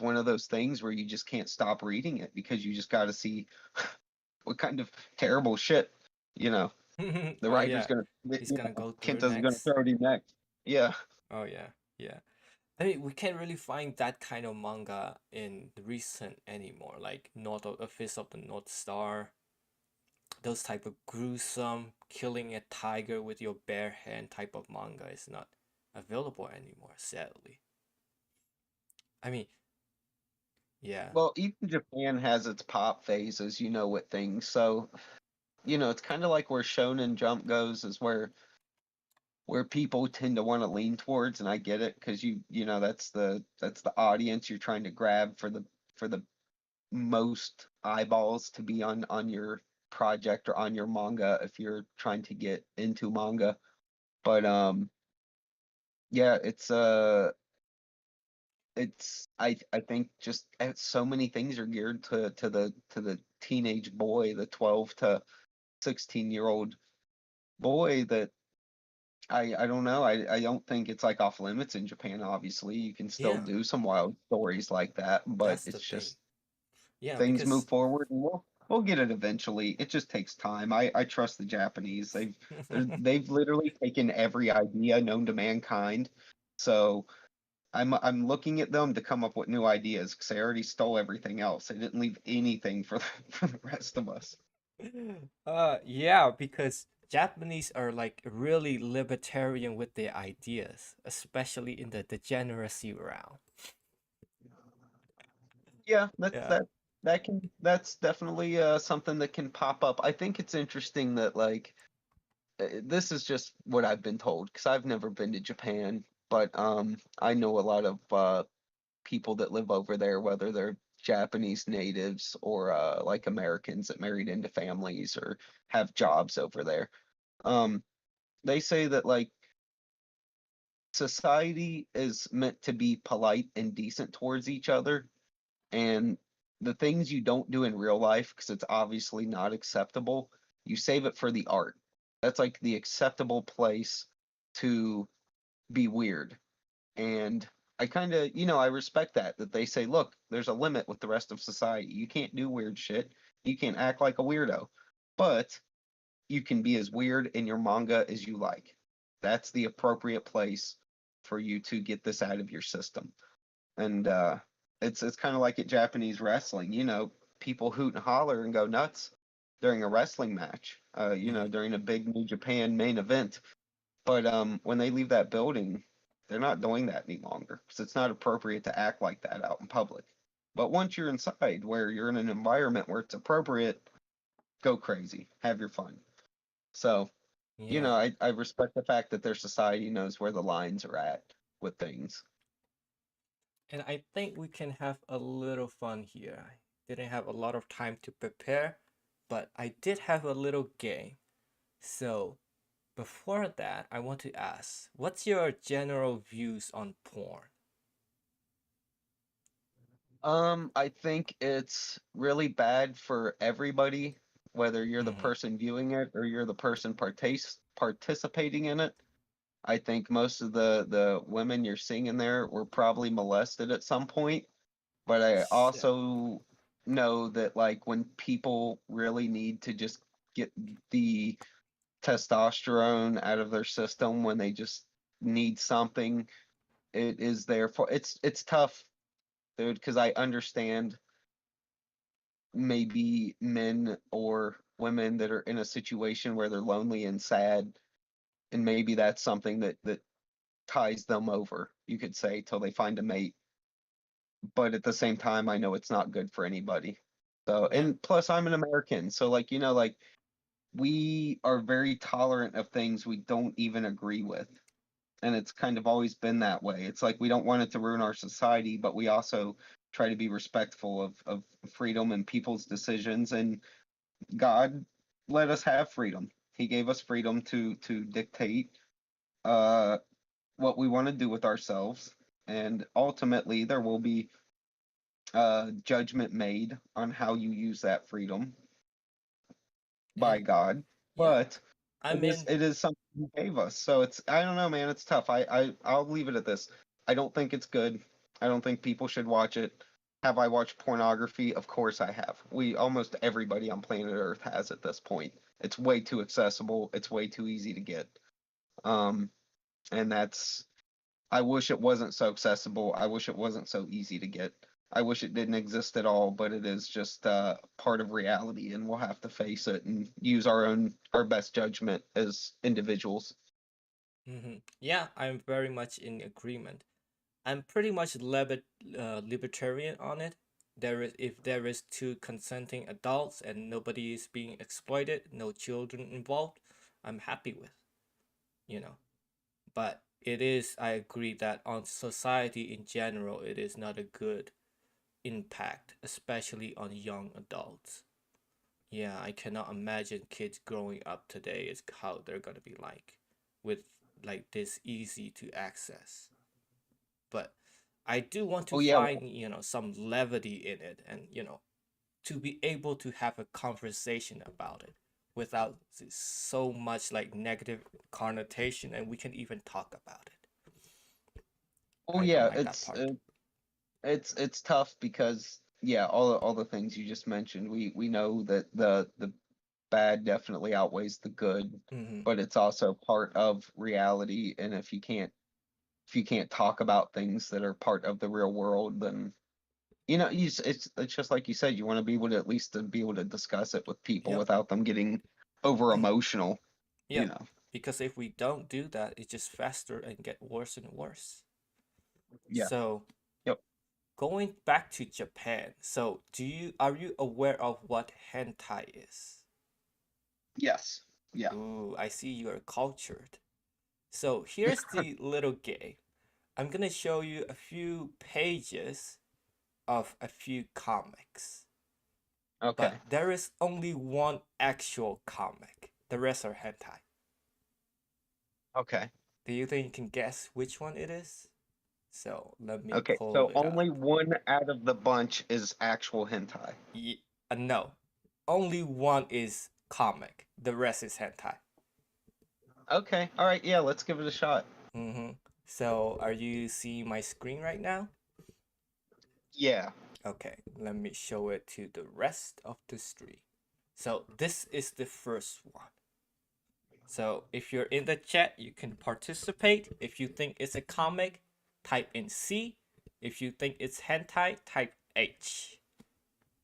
one of those things where you just can't stop reading it because you just got to see what kind of terrible shit you know, the Oh writer's yeah, gonna, he's gonna go through Kenta's gonna next. throw it in next. Yeah. Oh yeah, yeah. I mean, we can't really find that kind of manga in the recent anymore. Like North of a Fist of the North Star, those type of gruesome killing a tiger with your bare hand type of manga is not available anymore, sadly. I mean, yeah. Well, even Japan has its pop phases, with things. So, it's kind of like where Shonen Jump goes is where people tend to want to lean towards, and I get it because that's the audience you're trying to grab for the most eyeballs to be on your project or on your manga if you're trying to get into manga. But yeah, I think just so many things are geared to the teenage boy, the 12 to 16-year-old boy that I don't know. I don't think it's like off limits in Japan, obviously. You can still Yeah, do some wild stories like that, but that's the it's thing. just Yeah, things move because forward and we'll get it eventually. It just takes time. I trust the Japanese. They've literally taken every idea known to mankind. So I'm looking at them to come up with new ideas because they already stole everything else. They didn't leave anything for for the rest of us. yeah, because Japanese are like really libertarian with their ideas, especially in the degeneracy realm. Yeah, that's Yeah. that's definitely something that can pop up. I think it's interesting that like this is just what I've been told because I've never been to Japan, but I know a lot of people that live over there, whether they're Japanese natives or like Americans that married into families or have jobs over there. Um, they say that like society is meant to be polite and decent towards each other, and the things you don't do in real life because it's obviously not acceptable, you save it for the art. That's like the acceptable place to be weird. And I kind of, I respect that they say, look, there's a limit with the rest of society. You can't do weird shit. You can't act like a weirdo. But you can be as weird in your manga as you like. That's the appropriate place for you to get this out of your system. And it's kind of like at Japanese wrestling, people hoot and holler and go nuts during a wrestling match, Hmm. during a big New Japan main event. But when they leave that building, they're not doing that any longer because it's not appropriate to act like that out in public. But once you're inside, where you're in an environment where it's appropriate, go crazy, have your fun. So, Yeah. I respect the fact that their society knows where the lines are at with things. And I think we can have a little fun here. I didn't have a lot of time to prepare, but I did have a little game. So, before that, I want to ask, what's your general views on porn? I think it's really bad for everybody, whether you're the Mm-hmm. person viewing it or you're the person participating in it. I think most of the women you're seeing in there were probably molested at some point, but I Yeah. also know that like when people really need to just get the testosterone out of their system when they just need something, it is there for it's tough, dude, because I understand maybe men or women that are in a situation where they're lonely and sad, and maybe that's something that ties them over, you could say, till they find a mate. But at the same time, I know it's not good for anybody. So, Yeah. and plus, I'm an American, so like like we are very tolerant of things we don't even agree with, and it's kind of always been that way. It's like we don't want it to ruin our society, but we also try to be respectful of freedom and people's decisions. And God let us have freedom. He gave us freedom to dictate uh what we want to do with ourselves, and ultimately there will be judgment made on how you use that freedom by And God. yeah, But I it is mean, it is something He gave us. So it's, I don't know, man. It's tough. I'll leave it at this. I don't think it's good. I don't think people should watch it. Have I watched pornography? Of course I have. Almost everybody on planet Earth has at this point. It's way too accessible. It's way too easy to get. Um, and I wish it wasn't so accessible. I wish it wasn't so easy to get. I wish it didn't exist at all, but it is just part of reality, and we'll have to face it and use our best judgment as individuals. Yeah, I'm very much in agreement. I'm pretty much libertarian on it. If there is two consenting adults and nobody is being exploited, no children involved, I'm happy with, you know. But it is, I agree that on society in general, it is not a good impact, especially on young adults. Yeah, I cannot imagine kids growing up today is how they're gonna be like with like this easy to access. But I do want to Oh yeah, find, some levity in it and, to be able to have a conversation about it without so much like negative connotation and we can even talk about it. oh I don't yeah, like that part. it's tough because yeah, all the things you just mentioned. We know that the bad definitely outweighs the good, Mm-hmm. but it's also part of reality. And if you can't talk about things that are part of the real world, then it's just like you said. You want to be able to at least to be able to discuss it with people Yep. without them getting over emotional. You Yep. know. Because if we don't do that, it just faster and get worse and worse. Yeah. So Yep. going back to Japan, so are you aware of what hentai is? Yes. Yeah. Ooh, I see you are cultured. So here's the little game. I'm gonna show you a few pages of a few comics, Okay. but there is only one actual comic. The rest are hentai. Okay. Do you think you can guess which one it is? So let me Okay. pull So it only up. one out of the bunch is actual hentai. No, only one is comic. The rest is hentai. Okay. All right. Yeah. Let's give it a shot. Mm-hmm. So are you seeing my screen right now? Yeah. Okay, let me show it to the rest of the stream. So this is the first one. So if you're in the chat, you can participate. If you think it's a comic, type in C. If you think it's hentai, type H.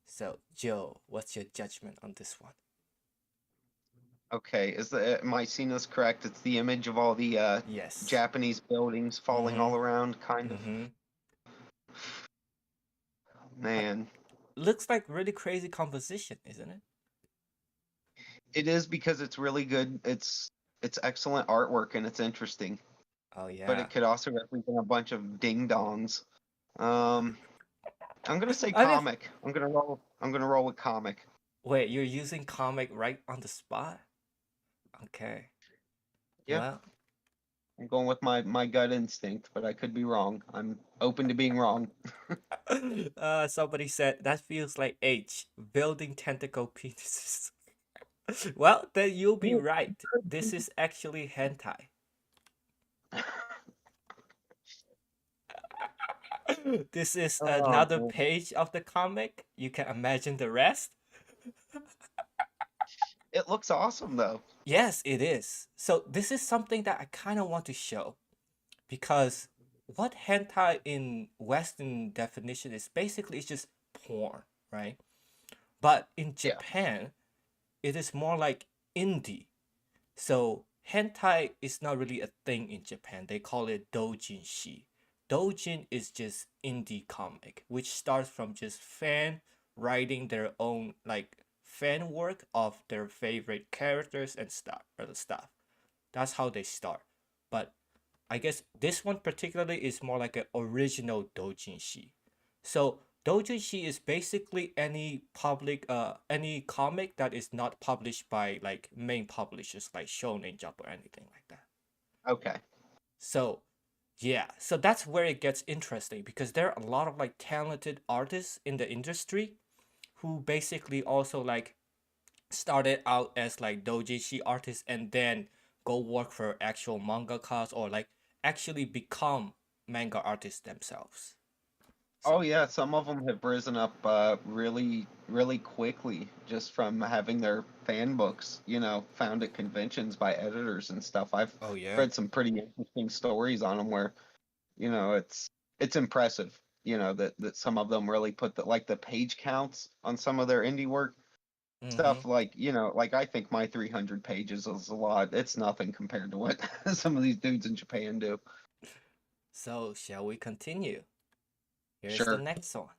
So Joe, what's your judgment on this one? Okay. Am I seeing this correct? It's the image of all the Yes. Japanese buildings falling Mm-hmm. all around, kind of. Mm-hmm. Man, Looks like really crazy composition, isn't it? it is because it's really good. It's excellent artwork and it's interesting, Oh but yeah. it could also represent a bunch of ding dongs. Um, I'm gonna say I mean, comic. I'm gonna roll with comic. wait, you're using comic right on the spot? Okay. Yeah, Well, I'm going with my gut instinct, but I could be wrong. I'm open to being wrong. somebody said that feels like H, building tentacle penises. Well, then you'll be right. This is actually hentai. This is Oh, another man. page of the comic. You can imagine the rest. It looks awesome though. Yes, it is. So this is something that I kind of want to show because what hentai in Western definition is basically it's just porn, right? But in Yeah. Japan, it is more like indie. So hentai is not really a thing in Japan. They call it doujinshi. Doujin is just indie comic, which starts from just fan writing their own like fan work of their favorite characters and stuff. That's how they start. But I guess this one particularly is more like an original doujinshi. So doujinshi is basically any comic that is not published by like main publishers like Shonen Jump or anything like that. Okay. So yeah, so that's where it gets interesting because there are a lot of like talented artists in the industry who basically also like started out as like doujinshi artists and then go work for actual mangakas or like actually become manga artists themselves. Oh So, yeah, some of them have risen up really, really quickly just from having their fan books, found at conventions by editors and stuff. I've oh yeah. read some pretty interesting stories on them where, it's impressive, that some of them really put the page counts on some of their indie work Mm-hmm. stuff like, like I think my 300 pages is a lot. It's nothing compared to what some of these dudes in Japan do. So, shall we continue? Here's the Sure. next one.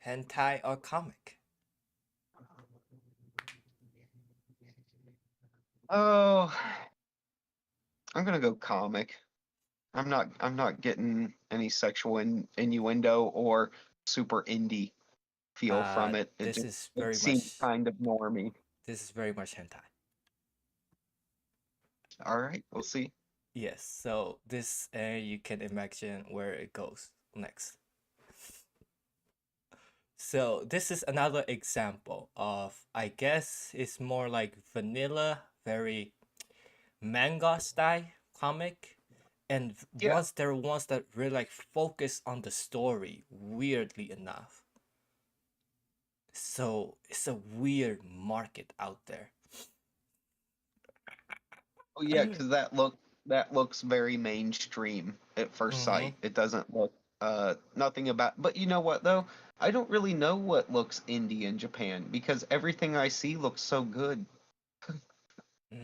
Hentai or comic? Oh, I'm gonna go comic. I'm not getting any sexual innuendo or super indie feel from it. It This just is it very seems much kind of normy. hentai. All right, we'll see. Yes, so this you can imagine where it goes next. So this is another example of, I guess it's more like vanilla, very manga style comic. And Yeah. there are ones that really like focus on the story, weirdly enough. So it's a weird market out there. Oh yeah, because that looks very mainstream at first Mm-hmm. sight. It doesn't look nothing about. But you know what though? I don't really know what looks indie in Japan because everything I see looks so good.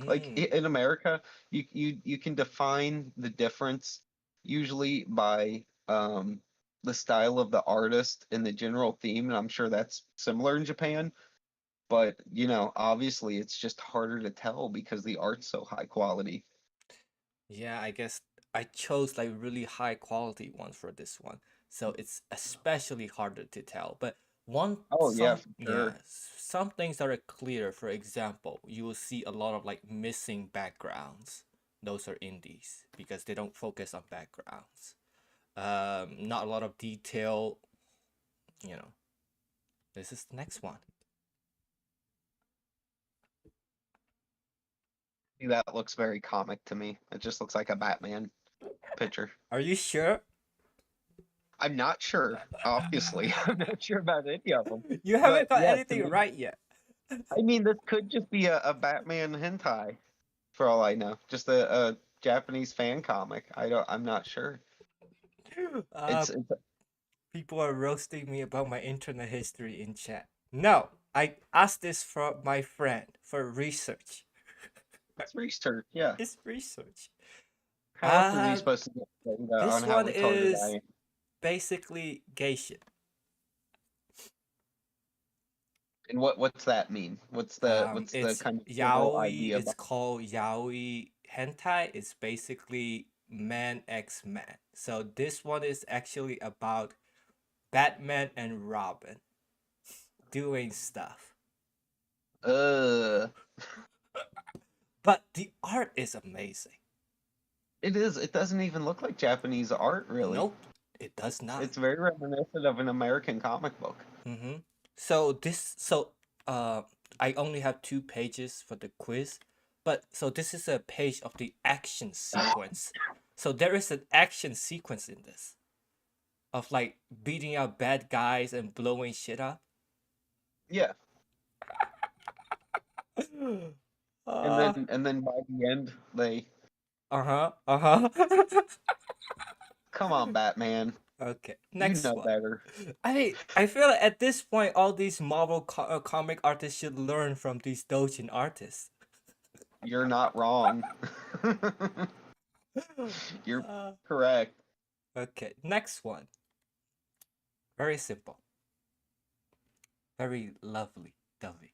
Like Mm. in America, you can define the difference usually by the style of the artist and the general theme, and I'm sure that's similar in Japan. But obviously it's just harder to tell because the art's so high quality. Yeah, I guess I chose like really high quality ones for this one. So it's especially harder to tell. But Oh yeah, for sure. some things that are clear. For example, you will see a lot of like missing backgrounds. Those are indies because they don't focus on backgrounds. Not a lot of detail, you know. This is the next one. That looks very comic to me. It just looks like a Batman picture. Are you sure? I'm not sure, obviously. I'm not sure about any of them. You But haven't got yeah, to anything me, right yet. I mean, this could just be a Batman hentai for all I know. Just a Japanese fan comic. I'm not sure. Uh, It's People are roasting me about my internet history in chat. No, I asked this from my friend for research. it's research, yeah. It's research. How else is he Uh, supposed to get data on this how one retarded I is am? basically gay shit. And what's that mean? What's the It's kind of general yaoi. idea It's behind called yaoi hentai. It's basically man x man. So this one is actually about Batman and Robin doing stuff. it? But the art is amazing. It is. It doesn't even look like Japanese art, really. Nope, it does not. It's very reminiscent of an American comic book. Mm-hmm. So uh I only have 2 pages for the quiz, but so this is a page of the action sequence. So there is an action sequence in this of like beating out bad guys and blowing shit up. Yeah. And uh then by the end, they uh-huh. Uh-huh. come on, Batman. Okay, You next know one. better. I mean, I feel like at this point all these comic artists should learn from these doujin artists. You're not wrong. You're uh, correct. okay, next one. Very simple. Very lovely, dovey.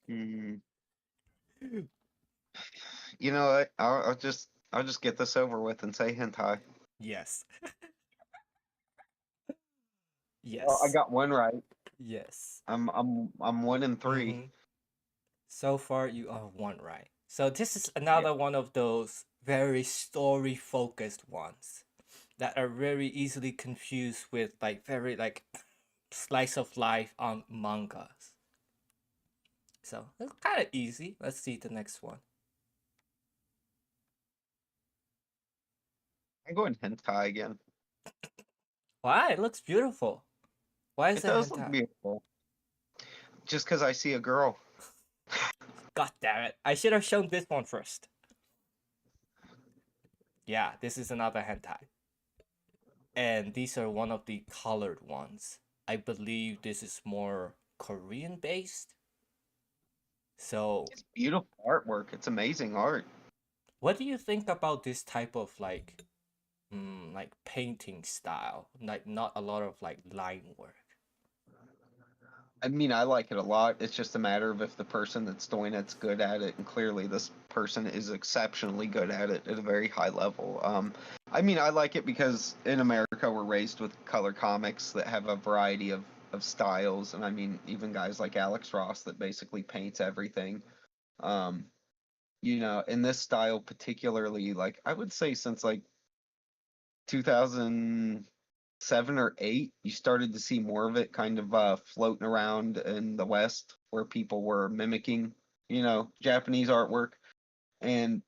Mm. You know what? I'll just get this over with and say hentai. Yes. Well, I Yes. got one right. Yes. I'm 1 in 3. Mm-hmm. So far, you are one right. So this is Yeah. another one of those very story focused ones that are very easily confused with like very like slice of life on mangas. So it's kind of easy. Let's see the next one. I'm going hentai again. Why? It looks beautiful. Why is It that does look hentai? beautiful. Just because I see a girl. God damn it. I should have shown this one first. Yeah, this is another hentai. And these are one of the colored ones. I believe this is more Korean based. So, It's beautiful artwork. It's amazing art. what do you think about this type of like painting style? Like not a lot of like line work. I mean, I like it a lot. It's just a matter of if the person that's doing it's good at it, and clearly this person is exceptionally good at it at a very high level. I mean, I like it because in America we're raised with color comics that have a variety of styles, and I mean, even guys like Alex Ross that basically paints everything. Um, in this style particularly, like I would say since like 2007 or 8, you started to see more of it kind of floating around in the West where people were mimicking, Japanese artwork. And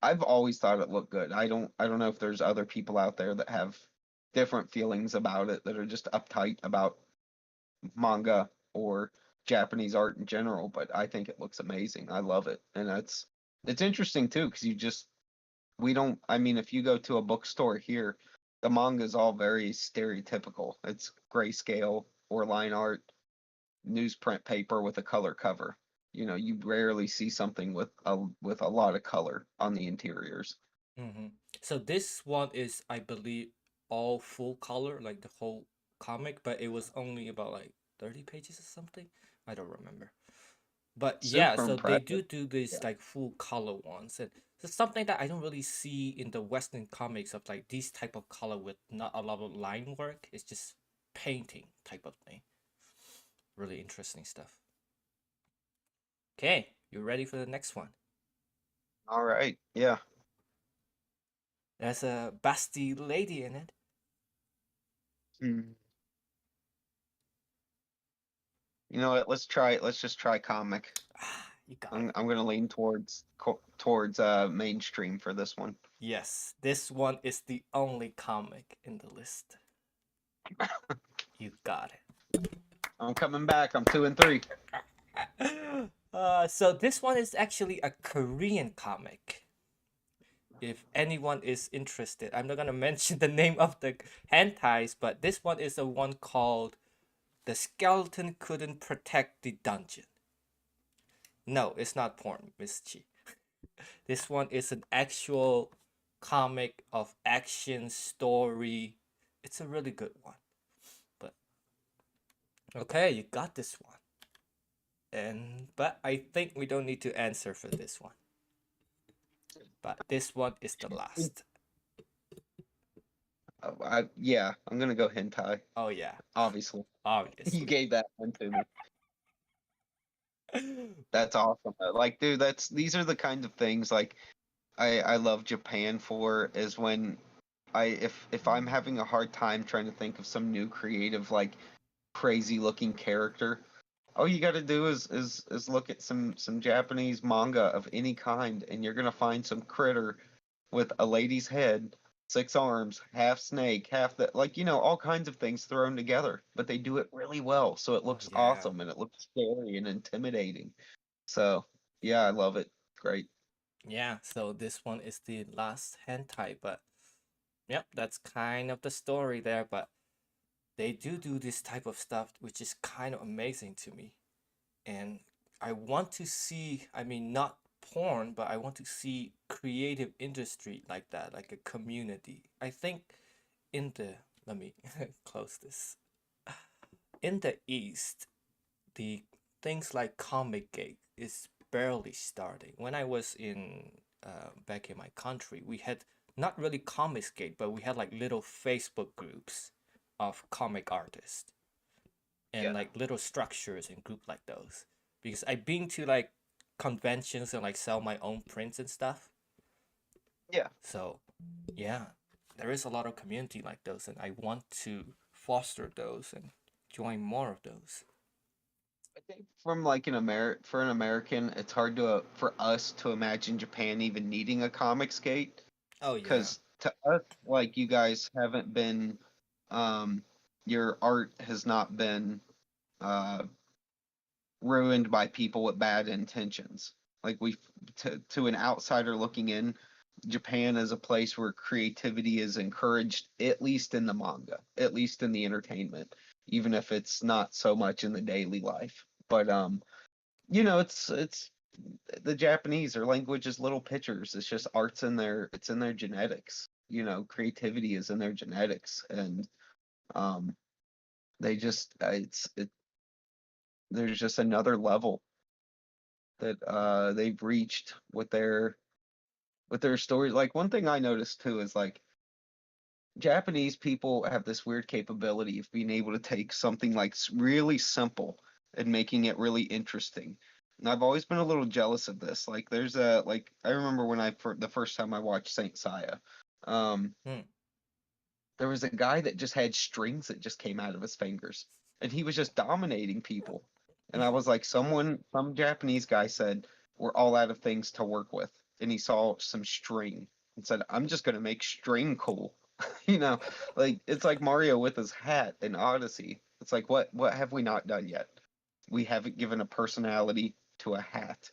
I've always thought it looked good. I don't know if there's other people out there that have different feelings about it that are just uptight about manga or Japanese art in general, but I think it looks amazing. I love it. And it's interesting too because we don't I mean if you go to a bookstore here, the manga is all very stereotypical. It's grayscale or line art, newsprint paper with a color cover. You rarely see something with a lot of color on the interiors. Mm-hmm. So this one is, I believe, all full color, like the whole comic, but it was only about like 30 pages or something. I don't remember. But yeah, Super so they impressive. do this Yeah. like full color ones, and it's something that I don't really see in the Western comics of like these type of color with not a lot of line work. It's just painting type of thing. Really interesting stuff. Okay, you ready for the next one? All right. Yeah. There's a busty lady in it. Hmm. You know what? Let's just try comic. Ah, you got I'm it. I'm gonna lean towards mainstream for this one. Yes, this one is the only comic in the list. You got I'm coming back. I'm 2 and 3. it. So this one is actually a Korean comic. If anyone is interested, I'm not gonna mention the name of the hentais, but this one is a one called "The Skeleton Couldn't Protect the Dungeon." No, it's not porn, Miss Chi. This one is an actual comic of action story. It's a really good one. But okay, you got this one. But I think we don't need to answer for this one. But this one is the last. Yeah, I'm gonna go hentai. Oh yeah, Obviously, you obviously. gave that one to me. That's awesome. Like, dude, these are the kind of things like I love Japan for is when if I'm having a hard time trying to think of some new creative like crazy looking character, all you got to do is look at some Japanese manga of any kind, and you're gonna find some critter with a lady's head, 6 arms, half snake, half that, like all kinds of things thrown together. But they do it really well, so it Oh looks yeah. awesome and it looks scary and intimidating. So yeah, I love it. Great. Yeah, so this one is the last hentai, but yep, that's kind of the story there, but they do this type of stuff which is kind of amazing to me. And I want to see, I mean, not porn, but I want to see creative industry like that, like a community. I think in the, let me close this. In the East, the things like Comic Gate is barely starting. When I was in back in my country, we had not really Comic Gate, but we had like little Facebook groups of comic artists and Yeah. like little structures and group like those. Because I've been to like conventions and like sell my own prints and stuff. Yeah. So yeah, there is a lot of community like those, and I want to foster those and join more of those. I think from like for an American, it's hard for us to imagine Japan even needing a comic skate Oh yeah. because to us, like you guys haven't been, your art has not been uh, ruined by people with bad intentions. Like to an outsider looking in, Japan is a place where creativity is encouraged, at least in the manga, at least in the entertainment, even if it's not so much in the daily life. But it's the Japanese, their language is little pictures. It's just art's in it's in their genetics. Creativity is in their genetics, and um, they just there's just another level that they've reached with their stories. Like one thing I noticed too is like Japanese people have this weird capability of being able to take something like really simple and making it really interesting. And I've always been a little jealous of this. Like there's a like I remember when the first time I watched Saint Seiya, um, Hmm. there was a guy that just had strings that just came out of his fingers, and he was just dominating people. And I was like, some Japanese guy said, "We're all out of things to work with," and he saw some string and said, "I'm just gonna make string cool." You know, like it's like Mario with his hat in Odyssey. It's like what have we not done yet? We haven't given a personality to a hat.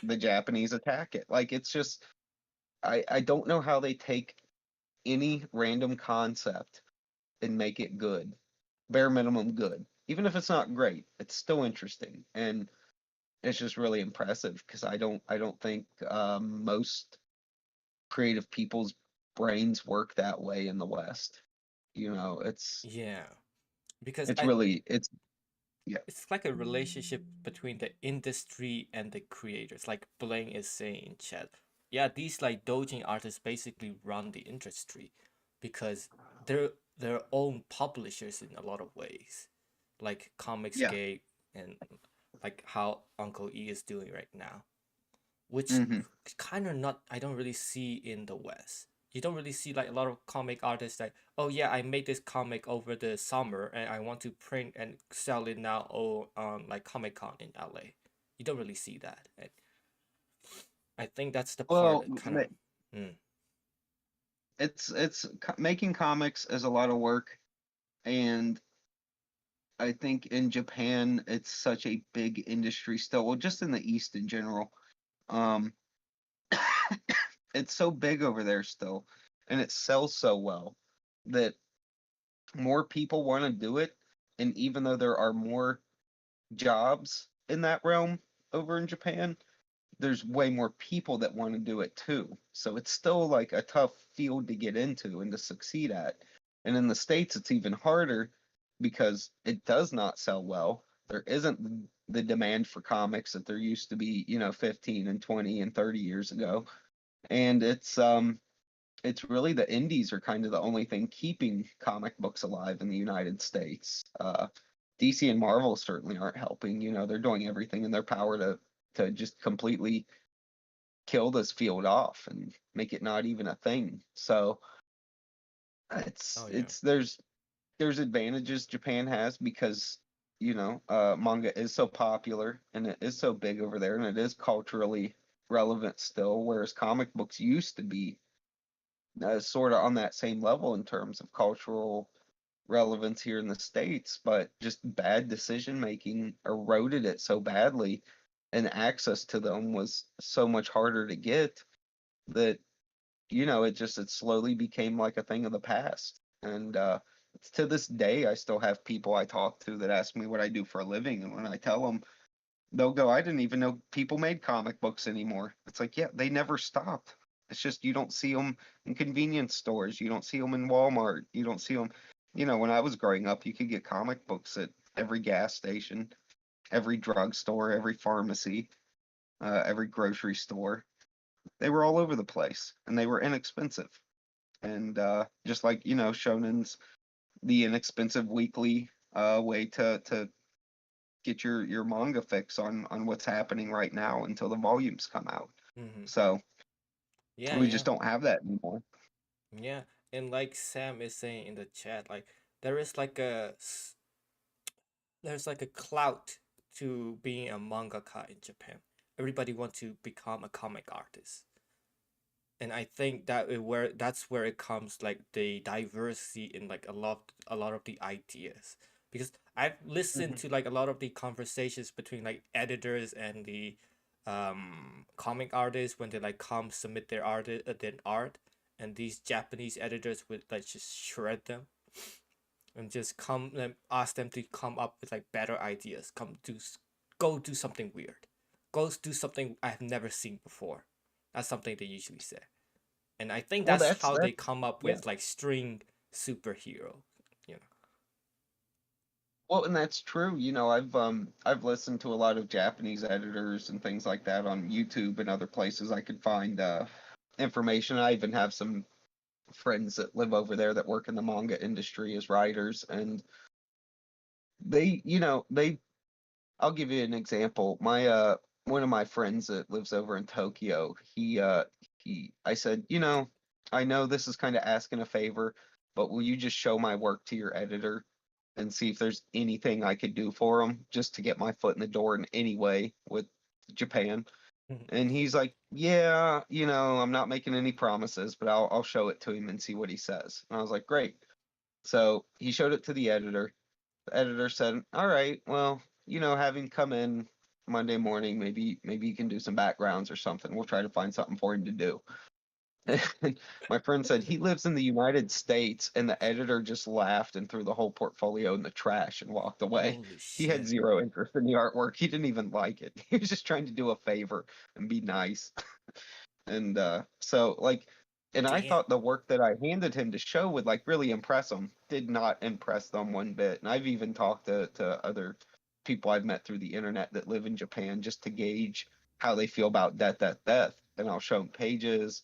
The Japanese attack it. Like it's just I don't know how they take any random concept and make it good. Bare minimum good. Even if it's not great, it's still interesting. And it's just really impressive because I don't think most creative people's brains work that way in the West. It's Yeah, because it's really it's yeah. it's like a relationship between the industry and the creators. Like Blaine is saying in chat, yeah, these like doujin artists basically run the industry because they're their own publishers in a lot of ways, like Yeah. Comicsgate and like how Uncle E is doing right now, which Hmm. kind of not I don't really see in the West. You don't really see like a lot of comic artists like, oh yeah, I made this comic over the summer and I want to print and sell it now or on like Comic Con in LA. You don't really see that. And I think that's the part Well, that kind of making comics is a lot of work, and I think in Japan it's such a big industry still. Well, just in the East in general. Um, it's so big over there still, and it sells so well that more people want to do it. And even though there are more jobs in that realm over in Japan, there's way more people that want to do it too. So it's still like a tough field to get into and to succeed at. And in the States, it's even harder because it does not sell well. There isn't the demand for comics that there used to be, 15 and 20 and 30 years ago. And it's really the indies are kind of the only thing keeping comic books alive in the United States. DC and Marvel certainly aren't helping. They're doing everything in their power to just completely kill this field off and make it not even a thing. So it's oh yeah. it's there's advantages Japan has because manga is so popular and it is so big over there and it is culturally relevant still, whereas comic books used to be sort of on that same level in terms of cultural relevance here in the States, but just bad decision making eroded it so badly, and access to them was so much harder to get that it slowly became like a thing of the past. And to this day, I still have people I talk to that ask me what I do for a living, and when I tell them, they'll go, "I didn't even know people made comic books anymore." It's like, yeah, they never stopped. It's just you don't see them in convenience stores. You don't see them in Walmart. You don't see them. When I was growing up, you could get comic books at every gas station, every drugstore, every pharmacy, every grocery store. They were all over the place, and they were inexpensive. And just like Shonen's the inexpensive weekly way to get your manga fix on what's happening right now until the volumes come out. Mm-hmm. So Yeah, we yeah, just don't have that anymore. yeah. And like Sam is saying in the chat, like there is like there's like a clout to being a mangaka in Japan. Everybody wants to become a comic artist. and I think that's where it comes like the diversity in like a lot of the ideas, because I've listened Mhm. to like a lot of the conversations between like editors and the comic artists when they like come submit their art, and these Japanese editors would like just shred them and just come and ask them to come up with like better ideas, go do something weird, go do something I've never seen before. That's something they usually say, and I think Well, that's that's how they that. come up Yeah. with like string superhero, you Well, and that's true. I've listened to a lot of Japanese editors and things like that on YouTube and other places I could find information. I even have some friends that live over there that work in the manga industry as writers, and they I'll give you an example. My one of my friends that lives over in Tokyo, he I said, I know this is kind of asking a favor, but will you just show my work to your editor and see if there's anything I could do for him just to get my foot in the door in any way with Japan? know. And he's like, "Yeah, I'm not making any promises, but I'll show it to him and see what he says." And I was like, "Great." So he showed it to the editor. The editor said, "All right, well, have him come in Monday morning. Maybe he can do some backgrounds or something. We'll try to find something for him to do." And my friend said he lives in the United States, and the editor just laughed and threw the whole portfolio in the trash and walked away. Holy He had shit. zero interest in the artwork. He didn't even like it. He was just trying to do a favor and be nice. And so like, and I Damn. thought the work that I handed him to show would like really impress him. Did not impress them one bit. And I've even talked to other people I've met through the internet that live in Japan just to gauge how they feel about death, death, death. And I'll show them pages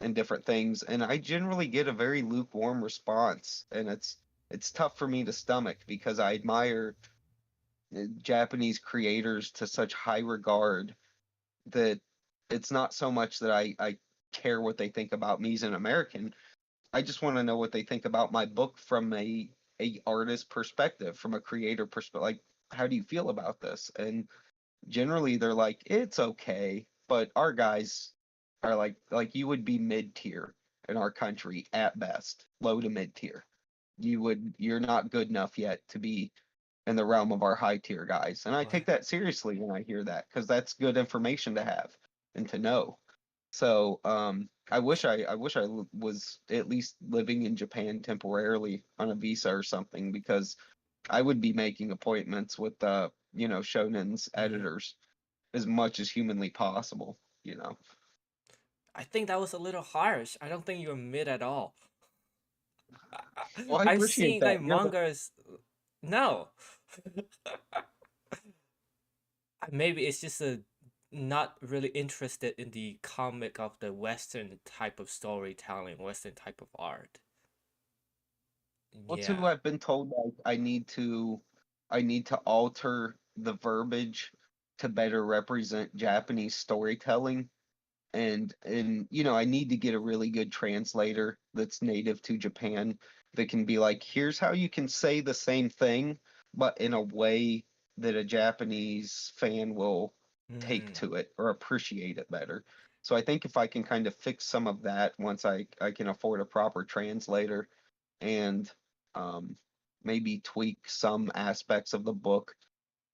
and different things. And I generally get a very lukewarm response. And it's tough for me to stomach because I admire Japanese creators to such high regard that it's not so much that I care what they think about me as an American. I just want to know what they think about my book from a artist perspective, from a creator perspective. Like, how do you feel about this? And generally they're like, it's okay, but our guys are like you would be mid tier in our country at best, low to mid tier. You're not good enough yet to be in the realm of our high tier guys. And I What? take that seriously when I hear that because that's good information to have and to know. So I wish I was at least living in Japan temporarily on a visa or something because I would be making appointments with Shonen's Mhm. editors as much as humanly possible, you know. I think that was a little harsh. I don't think you're mid at all. Well, I I've appreciate seen that. like mangas. No. Maybe it's just a not really interested in the comic of the Western type of storytelling, Western type of art. Well, too, Yeah. I've been told like I need to alter the verbiage to better represent Japanese storytelling and I need to get a really good translator that's native to Japan that can be like, here's how you can say the same thing, but in a way that a Japanese fan will take Mm. to it or appreciate it better. So I think if I can kind of fix some of that once I can afford a proper translator and um, maybe tweak some aspects of the book,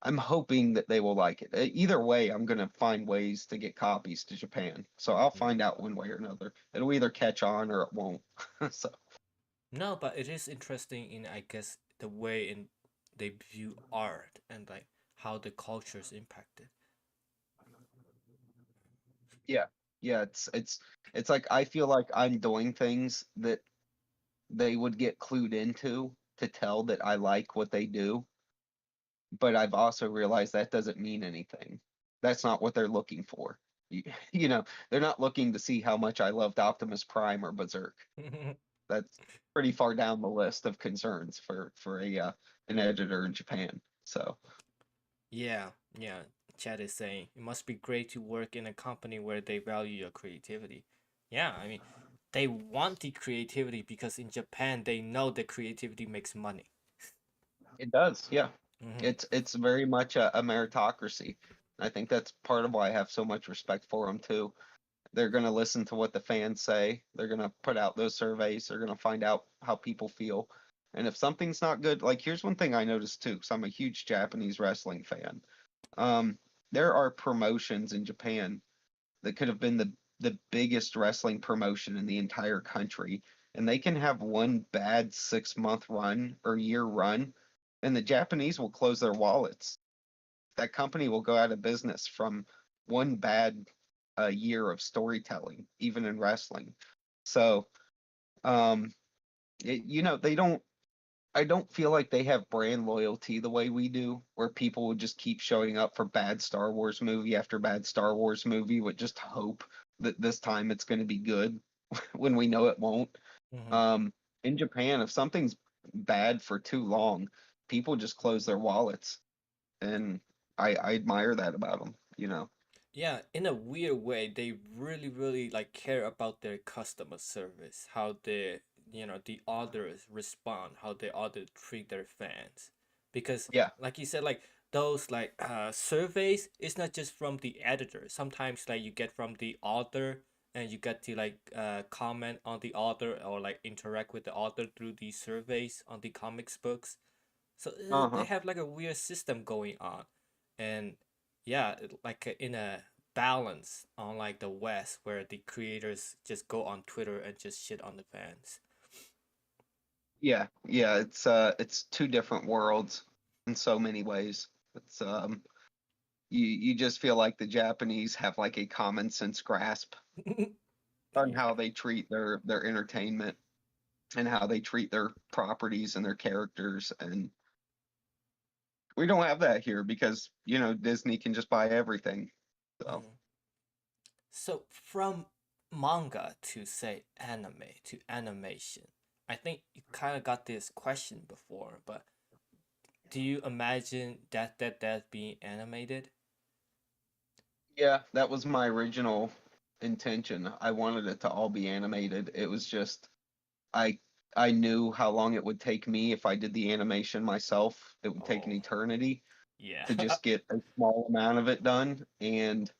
I'm hoping that they will like it. Either way, I'm gonna find ways to get copies to Japan. So I'll Mm. find out one way or another. It'll either catch on or it won't. So No, but it is interesting in I guess the way in they view art and like how the culture is impacted. yeah, yeah, it's like I feel like I'm doing things that they would get clued into to tell that I like what they do, but I've also realized that doesn't mean anything. That's not what they're looking for. You, they're not looking to see how much I loved Optimus Prime or Berserk. That's pretty far down the list of concerns for a an editor in Japan. So Yeah, yeah. Chad is saying it must be great to work in a company where they value your creativity. Yeah, I mean, they want the creativity because in Japan they know that creativity makes money. it does, yeah. Hmm. It's very much a meritocracy. I think that's part of why I have so much respect for them too. They're going to listen to what the fans say. They're going to put out those surveys. They're going to find out how people feel. And if something's not good, like here's one thing I noticed too, because I'm a huge Japanese wrestling fan. There are promotions in Japan that could have been the biggest wrestling promotion in the entire country, and they can have one bad 6 month run or year run, and the Japanese will close their wallets. That company will go out of business from one bad year of storytelling, even in wrestling. So, um, they don't. I don't feel like they have brand loyalty the way we do, where people would just keep showing up for bad Star Wars movie after bad Star Wars movie with just hope that this time it's going to be good when we know it won't. Hmm. Um, in Japan, if something's bad for too long, people just close their wallets, and I admire that about them. Yeah, in a weird way, they really, really like care about their customer service, how the others respond, how the others treat their fans. Because Yeah. like you said, like those like surveys, it's not just from the editor. Sometimes like you get from the author and you get to like comment on the author or like interact with the author through these surveys on the comics books. So they Uh-huh. have like a weird system going on, and yeah, like in a balance on like the West where the creators just go on Twitter and just shit on the fans. Yeah. Yeah. It's two different worlds in so many ways. It's you just feel like the Japanese have like a common sense grasp on Yeah. how they treat their entertainment and how they treat their properties and their characters, and we don't have that here because Disney can just buy everything. So Mhm. So from manga to say anime to animation, I think you kind of got this question before, but do you imagine that being animated? yeah, that was my original intention. I wanted it to all be animated. It was just I I knew how long it would take me if I did the animation myself. It would take an Oh, eternity yeah. to just get a small amount of it done. And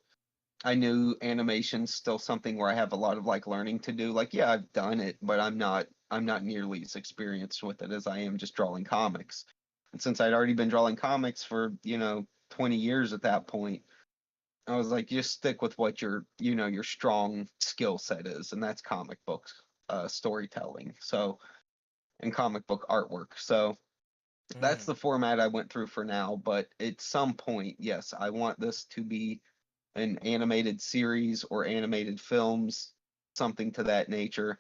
I knew animation's still something where I have a lot of like learning to do. Like, yeah, I've done it, but I'm not nearly as experienced with it as I am just drawing comics. And since I'd already been drawing comics for, 20 years at that point, I was like, just stick with what your strong skill set is, and that's comic books, storytelling. So, and comic book artwork. So that's Mm, the format I went through for now. But at some point, yes, I want this to be an animated series or animated films, something to that nature.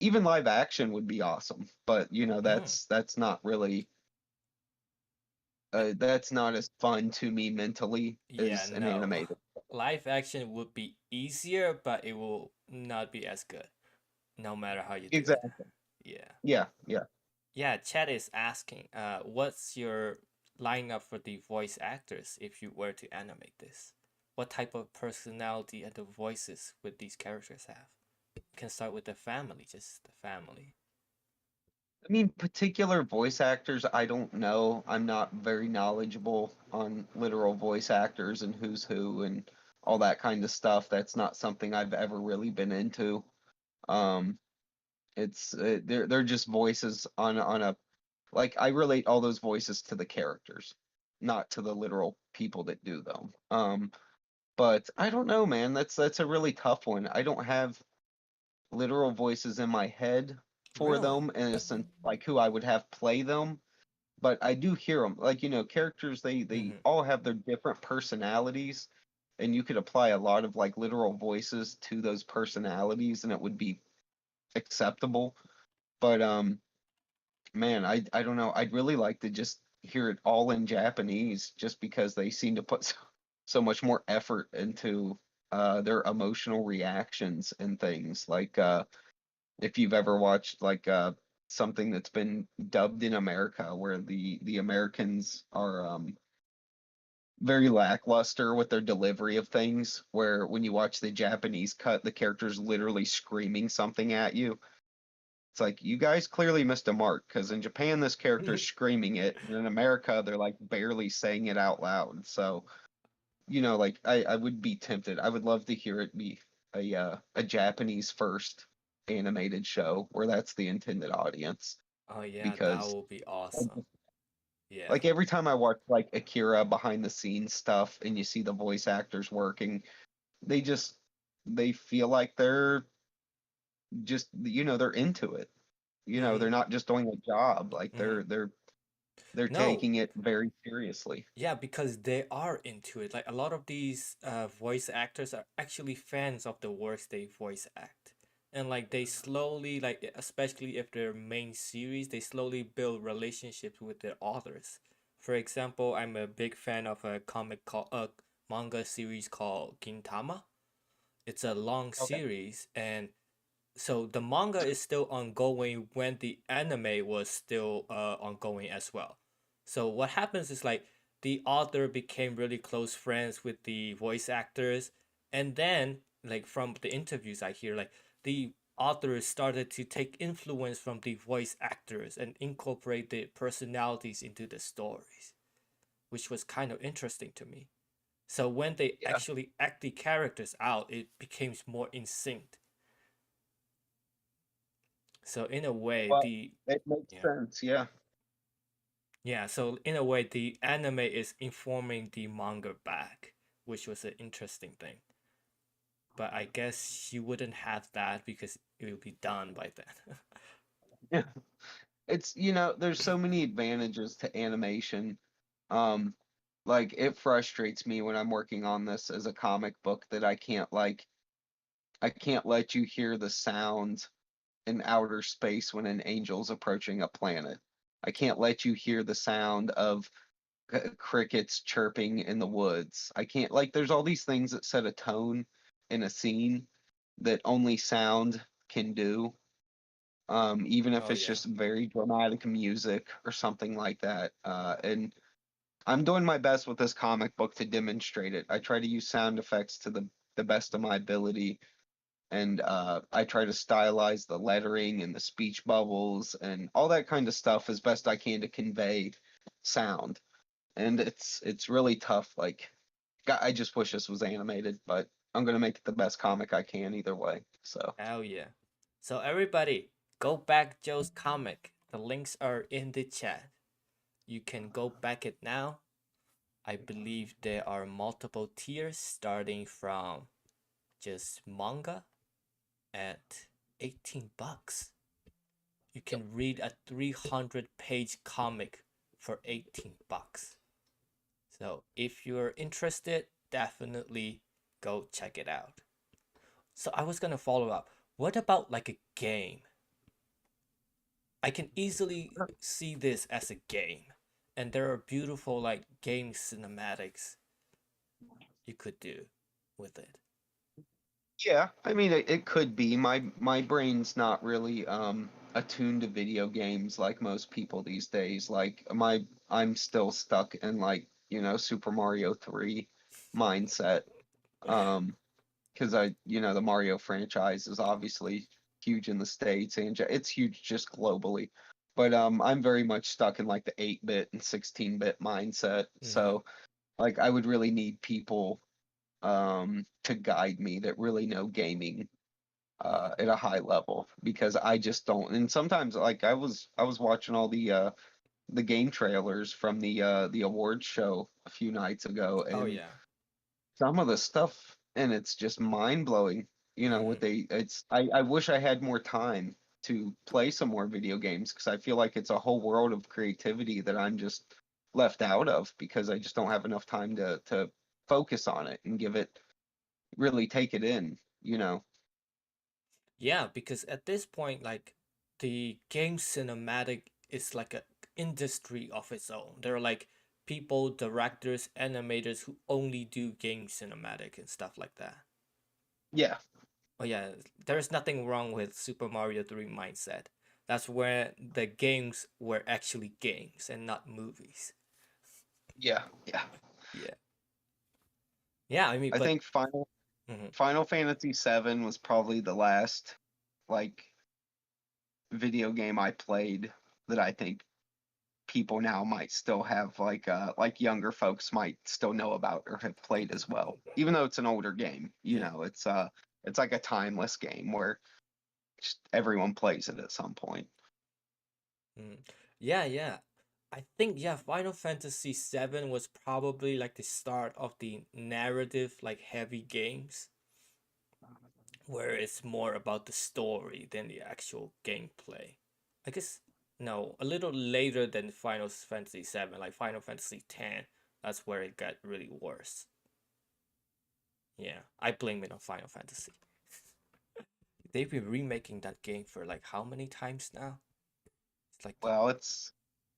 Even live action would be awesome, but mm. that's not really that's not as fun to me mentally Yeah, as an no. animated. Live action would be easier, but it will not be as good, no matter how you do it. Exactly. Yeah. Yeah, yeah. Yeah, Chad is asking, what's your lineup for the voice actors if you were to animate this? What type of personality and the voices would these characters have? You can start with the family, just the family. I mean, particular voice actors, I don't know. I'm not very knowledgeable on literal voice actors and who's who and all that kind of stuff. That's not something I've ever really been into. Um, it's they're just voices on a like I relate all those voices to the characters, not to the literal people that do them. But I don't know, man. That's a really tough one. I don't have literal voices in my head for Really? them in a sense like who I would have play them, but I do hear them. Like, characters they Mm-hmm. all have their different personalities, and you could apply a lot of like literal voices to those personalities and it would be acceptable. But man, I don't know. I'd really like to just hear it all in Japanese just because they seem to put so much more effort into their emotional reactions and things. Like if you've ever watched like something that's been dubbed in America where the Americans are very lackluster with their delivery of things, where when you watch the Japanese cut, the character's literally screaming something at you. It's like you guys clearly missed a mark because in Japan this character's screaming it, and in America they're like barely saying it out loud. So, like I would be tempted. I would love to hear it be a Japanese first animated show where that's the intended audience. Oh yeah, that Because will be awesome. Yeah. like every time I watch like Akira behind the scenes stuff and you see the voice actors working, they just they feel like they're just they're into it. Mm-hmm. They're not just doing a job. Like Mm-hmm. they're No, taking it very seriously. yeah, because they are into it. Like a lot of these voice actors are actually fans of the works they voice act. And like they slowly, like especially if they're main series, they slowly build relationships with their authors. For example, I'm a big fan of a manga series called Gintama. It's a long Okay. series, and so the manga is still ongoing when the anime was still ongoing as well. So what happens is like the author became really close friends with the voice actors, and then like from the interviews I hear, like the authors started to take influence from the voice actors and incorporate the personalities into the stories, which was kind of interesting to me. So when they Yeah. actually act the characters out, it becomes more in sync. So in a way, Well, it makes yeah, sense. Yeah. yeah. So in a way, the anime is informing the manga back, which was an interesting thing. But I guess you wouldn't have that because it will be done by then. Yeah. There's so many advantages to animation. Um, like it frustrates me when I'm working on this as a comic book that I can't let you hear the sound in outer space when an angel's approaching a planet. I can't let you hear the sound of crickets chirping in the woods. I can't like there's all these things that set a tone in a scene that only sound can do. Even if Oh it's yeah. just very dramatic music or something like that. And I'm doing my best with this comic book to demonstrate it. I try to use sound effects to the best of my ability, and I try to stylize the lettering and the speech bubbles and all that kind of stuff as best I can to convey sound. And it's really tough. Like, I just wish this was animated, but I'm gonna make it the best comic I can either way. So Hell yeah. So everybody, go back Joe's comic. The links are in the chat. You can go back it now. I believe there are multiple tiers starting from just manga at 18 bucks. You can read a 300-page comic for 18 bucks. So if you're interested, definitely go check it out. So I was gonna follow up. What about like a game? I can easily see this as a game. And there are beautiful like game cinematics you could do with it. yeah, I mean it could be. My brain's not really attuned to video games like most people these days. Like I'm still stuck in like, Super Mario 3 mindset. Um because the Mario franchise is obviously huge in the States and it's huge just globally. But I'm very much stuck in like the 8-bit and 16-bit mindset. Mm-hmm. So like I would really need people to guide me that really know gaming Mm-hmm. at a high level because I just don't. And sometimes like I was watching all the game trailers from the awards show a few nights ago, Oh and yeah. some of the stuff and it's just mind blowing. Mm-hmm. What they it's I wish I had more time to play some more video games because I feel like it's a whole world of creativity that I'm just left out of because I just don't have enough time to focus on it and give it really take it in. Yeah, because at this point, like the game cinematic is like a industry of its own. There are like people, directors, animators who only do game cinematic and stuff like that. Yeah, Oh yeah, there's nothing wrong with Super Mario 3 mindset. That's where the games were actually games and not movies. yeah, yeah. Yeah. Yeah, I mean, I but think mhm. Final Fantasy VII was probably the last like video game I played that I think people now might still have like younger folks might still know about or have played as well. Even though it's an older game, Yeah. it's like a timeless game where just everyone plays it at some point. Mm. Yeah. I think yeah, Final Fantasy VII was probably like the start of the narrative like heavy games where it's more about the story than the actual gameplay. I guess no, a little later than Final Fantasy VII, like Final Fantasy X, that's where it got really worse. Yeah, I blame it on Final Fantasy. They've been remaking that game for like how many times now? It's like Well, it's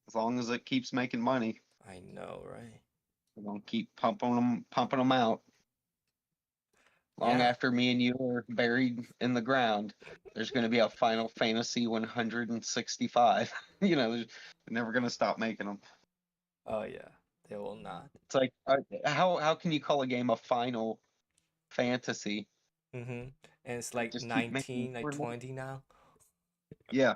as long as it keeps making money, I know, right? we're gonna keep pumping them out. Long Yeah. after me and you are buried in the ground, there's going to be a Final Fantasy 165. They're never going to stop making them. Oh yeah, they will not. It's like, how can you call a game a Final Fantasy? And it's like Just keep making 19, like more and more. 20 now. Yeah,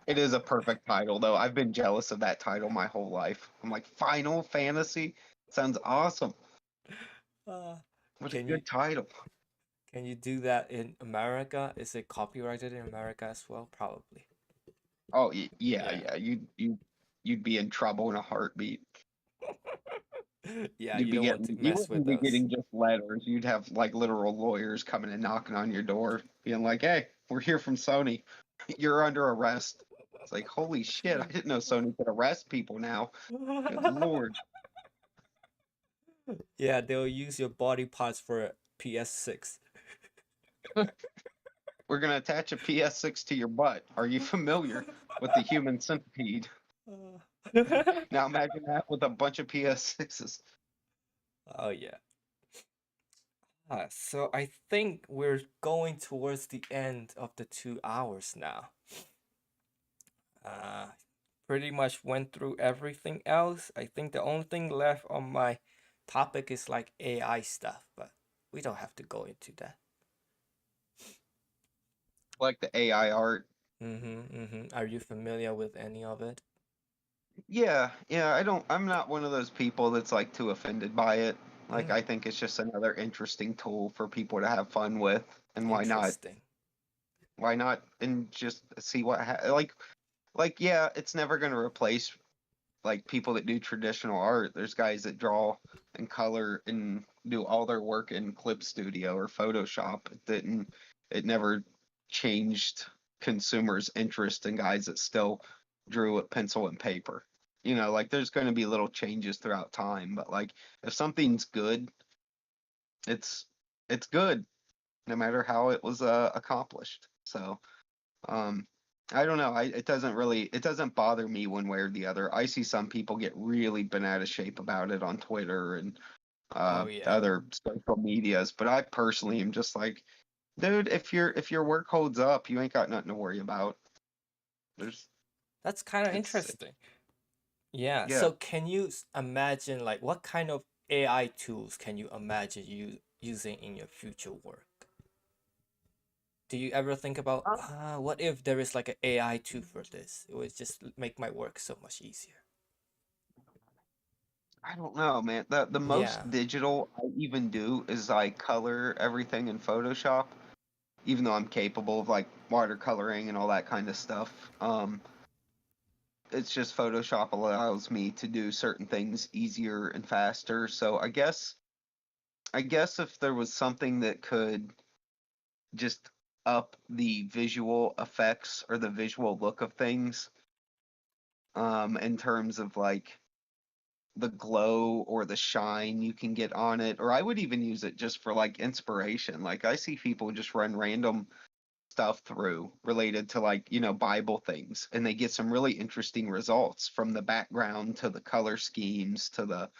it is a perfect title, though. I've been jealous of that title my whole life. I'm like, Final Fantasy sounds awesome. Uh, What a can you good title. can you do that in America? Is it copyrighted in America as well? Probably. Oh Yeah. yeah. You'd be in trouble in a heartbeat. Yeah, You'd you be don't want to getting, you mess with wouldn't be those. getting just letters. You'd have like literal lawyers coming and knocking on your door, being like, "Hey, we're here from Sony. You're under arrest." It's like, holy shit! I didn't know Sony could arrest people now. Good lord. Yeah, they'll use your body parts for PS6. We're gonna attach a PS6 to your butt. Are you familiar with the human centipede? Now imagine that with a bunch of PS6s. Oh yeah. So I think we're going towards the end of the 2 hours now. Uh, Pretty much went through everything else. I think the only thing left on my topic is like AI stuff, but we don't have to go into that. Like the AI art. Are you familiar with any of it? Yeah. I'm not one of those people that's like too offended by it. Like, Mm, I think it's just another interesting tool for people to have fun with, and why not? interesting. Why not? And just see like, yeah, it's never going to replace like people that do traditional art. There's guys that draw and color and do all their work in Clip Studio or Photoshop. It never changed consumers' interest in guys that still drew with pencil and paper. Like, there's going to be little changes throughout time, but like, if something's good, it's it's good no matter how it was accomplished. So, um, I don't know. It doesn't bother me one way or the other. I see some people get really bent out of shape about it on Twitter and Oh yeah. other social medias, but I personally am just like, dude, if your work holds up, you ain't got nothing to worry about. There's That's kind of it's interesting. Yeah. Yeah. So can you imagine like what kind of AI tools can you imagine you using in your future work? Do you ever think about what if there is like an AI tool for this? It would just make my work so much easier. I don't know, man. The Yeah. most digital I even do is I color everything in Photoshop, even though I'm capable of like watercoloring and all that kind of stuff. It's just Photoshop allows me to do certain things easier and faster. So I guess if there was something that could just up the visual effects or the visual look of things, in terms of like the glow or the shine you can get on it, or I would even use it just for like inspiration. Like, I see people just run random stuff through related to like, Bible things, and they get some really interesting results from the background to the color schemes to the,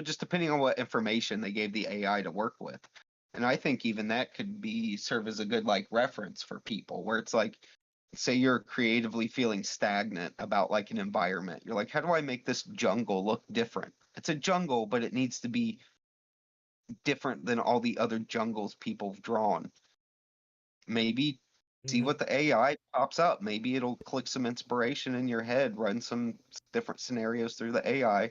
just depending on what information they gave the AI to work with. And I think even that could be serve as a good like reference for people where it's like, say you're creatively feeling stagnant about like an environment. You're like, how do I make this jungle look different? It's a jungle, but it needs to be different than all the other jungles people have drawn. Maybe see hmm what the AI pops up. Maybe it'll click some inspiration in your head, run some different scenarios through the AI,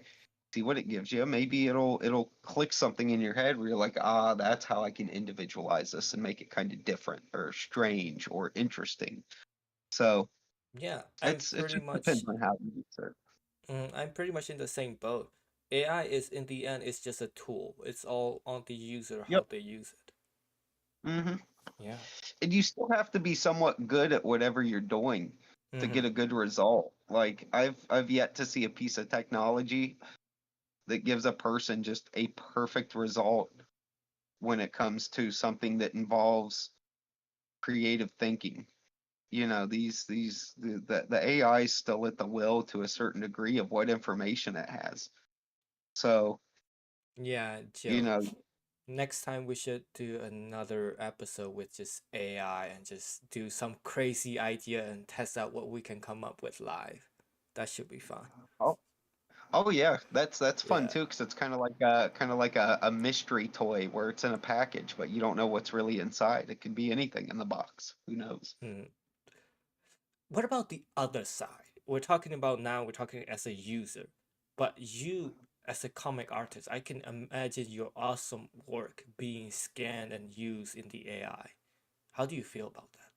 see what it gives you. Maybe it'll click something in your head where you're like, ah, that's how I can individualize this and make it kind of different or strange or interesting. So Yeah, it just depends on how you use it. I'm pretty much in the same boat. AI is in the end it's just a tool. It's all on the user Yep. how they use it. Hmm. Yeah. And you still have to be somewhat good at whatever you're doing to Mm-hmm. get a good result. Like I've yet to see a piece of technology that gives a person just a perfect result when it comes to something that involves creative thinking. You know, the AI is still at the will to a certain degree of what information it has. So, Yeah, you Joe. know, Next time we should do another episode with just AI and just do some crazy idea and test out what we can come up with live. That should be fun. oh, oh yeah, that's fun Yeah. too, because it's kind of like a mystery toy where it's in a package, but you don't know what's really inside. It could be anything in the box. Who knows? Mm. What about the other side? We're talking as a user, but you as a comic artist, I can imagine your awesome work being scanned and used in the AI. How do you feel about that?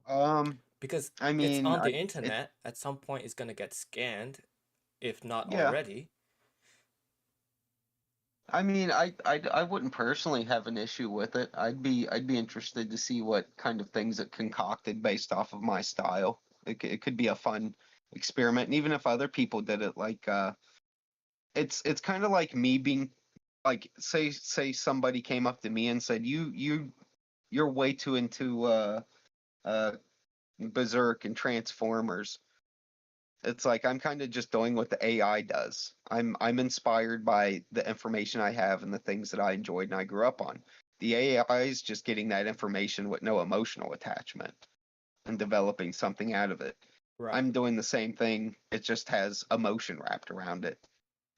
Um, Because I it's mean, on I the it internet, at some point it's gonna get scanned, if not yeah. already. I mean, I wouldn't personally have an issue with it. I'd be interested to see what kind of things it concocted based off of my style. It could be a fun experiment, and even if other people did it, like it's kind of like me being like say somebody came up to me and said you're way too into uh Berserk and Transformers. It's like I'm kind of just doing what the AI does. I'm inspired by the information I have and the things that I enjoyed and I grew up on. The AI is just getting that information with no emotional attachment and developing something out of it. Right. I'm doing the same thing. It just has emotion wrapped around it,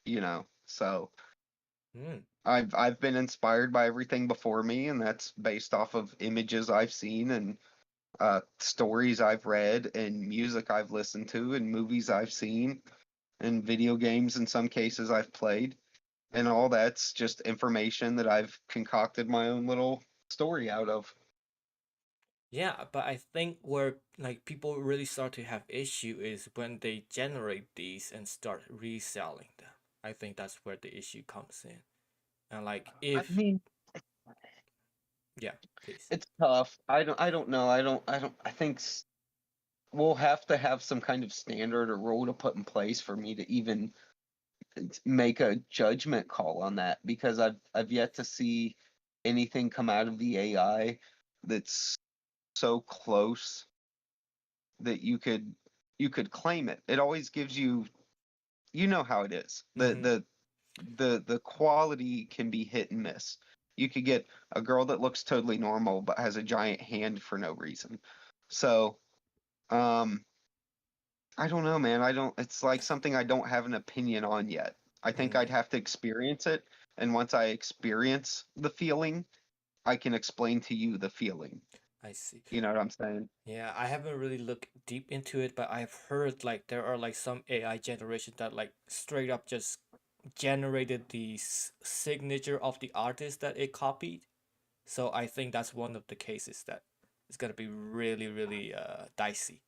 you know. So Mm, I've been inspired by everything before me, and that's based off of images I've seen and stories I've read and music I've listened to and movies I've seen and video games in some cases I've played. And all that's just information that I've concocted my own little story out of. yeah, but I think where like people really start to have issue is when they generate these and start reselling them. I think that's where the issue comes in. And like I if mean, yeah, please. it's tough. I don't know. I think we'll have to have some kind of standard or rule to put in place for me to even make a judgment call on that because I've yet to see anything come out of the AI that's so close that you could claim it. It always gives you, you know how it is. Mm-hmm. The quality can be hit and miss. You could get a girl that looks totally normal but has a giant hand for no reason. So, um I don't know, man. I don't it's like something I don't have an opinion on yet. I think I'd Mm, have to experience it, and once I experience the feeling, I can explain to you the feeling. I see. You know what I'm saying? Yeah, I haven't really looked deep into it, but I've heard like there are like some AI generation that like straight up just generated the signature of the artist that it copied. So I think that's one of the cases that is gonna be really, really dicey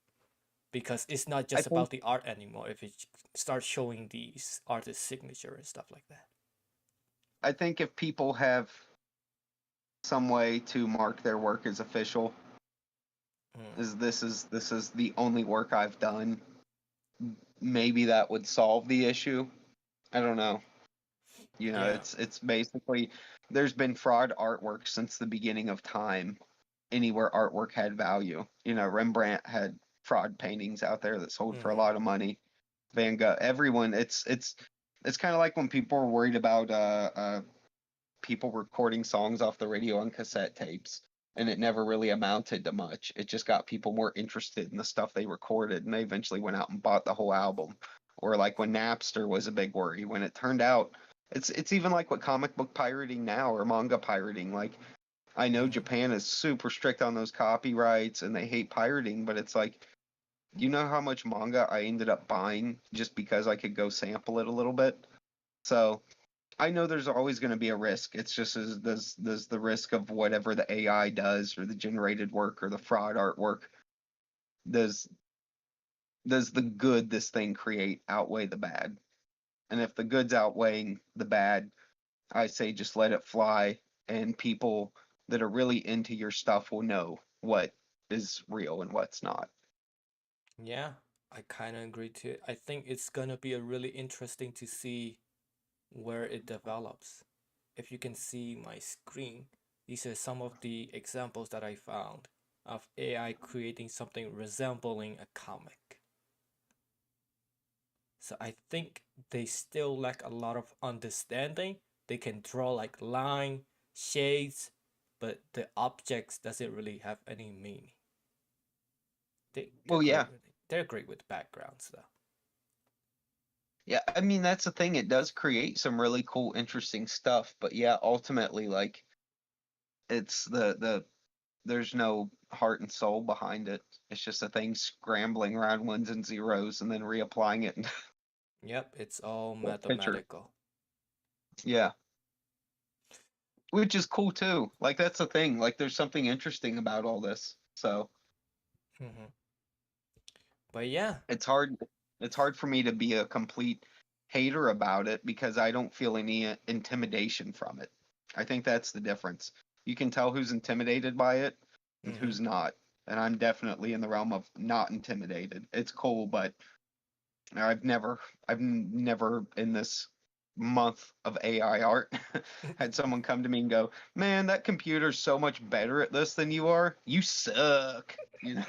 because it's not I just think about the art anymore. If it starts showing these artist signature and stuff like that. I think if people have some way to mark their work as official, Mm, is this is the only work I've done, maybe that would solve the issue. I don't know. You know, yeah. it's basically there's been fraud artwork since the beginning of time. Anywhere artwork had value. You know, Rembrandt had fraud paintings out there that sold for a Mm-hmm. lot of money. Van Gogh, everyone. It's kind of like when people were worried about people recording songs off the radio on cassette tapes, and it never really amounted to much. It just got people more interested in the stuff they recorded, and they eventually went out and bought the whole album. Or like when Napster was a big worry, when it turned out it's even like what comic book pirating now or manga pirating. Like I know Mm-hmm. Japan is super strict on those copyrights and they hate pirating, but it's like you know how much manga I ended up buying just because I could go sample it a little bit? So I know there's always going to be a risk. It's just as there's the risk of whatever the AI does or the generated work or the fraud artwork. Does does the good this thing create outweigh the bad? And if the good's outweighing the bad, I say just let it fly, and people that are really into your stuff will know what is real and what's not. Yeah, I kind of agree too. I think it's gonna be a really interesting to see where it develops. If you can see my screen, these are some of the examples that I found of AI creating something resembling a comic. So I think they still lack a lot of understanding. They can draw like line, shades, but the objects doesn't really have any meaning. They're Well, great yeah. with it. They're great with backgrounds though. Yeah, I mean that's the thing. It does create some really cool, interesting stuff, but yeah, ultimately, like it's there's no heart and soul behind it. It's just a thing scrambling around ones and zeros and then reapplying it in Yep, it's all the picture. mathematical. Yeah, which is cool too. Like that's the thing. Like there's something interesting about all this. So Hmm. But yeah. it's hard. It's hard for me to be a complete hater about it because I don't feel any intimidation from it. I think that's the difference. You can tell who's intimidated by it and Hmm. who's not. And I'm definitely in the realm of not intimidated. It's cool, but I've never in this month of AI art had someone come to me and go, "Man, that computer's so much better at this than you are. You suck." You know?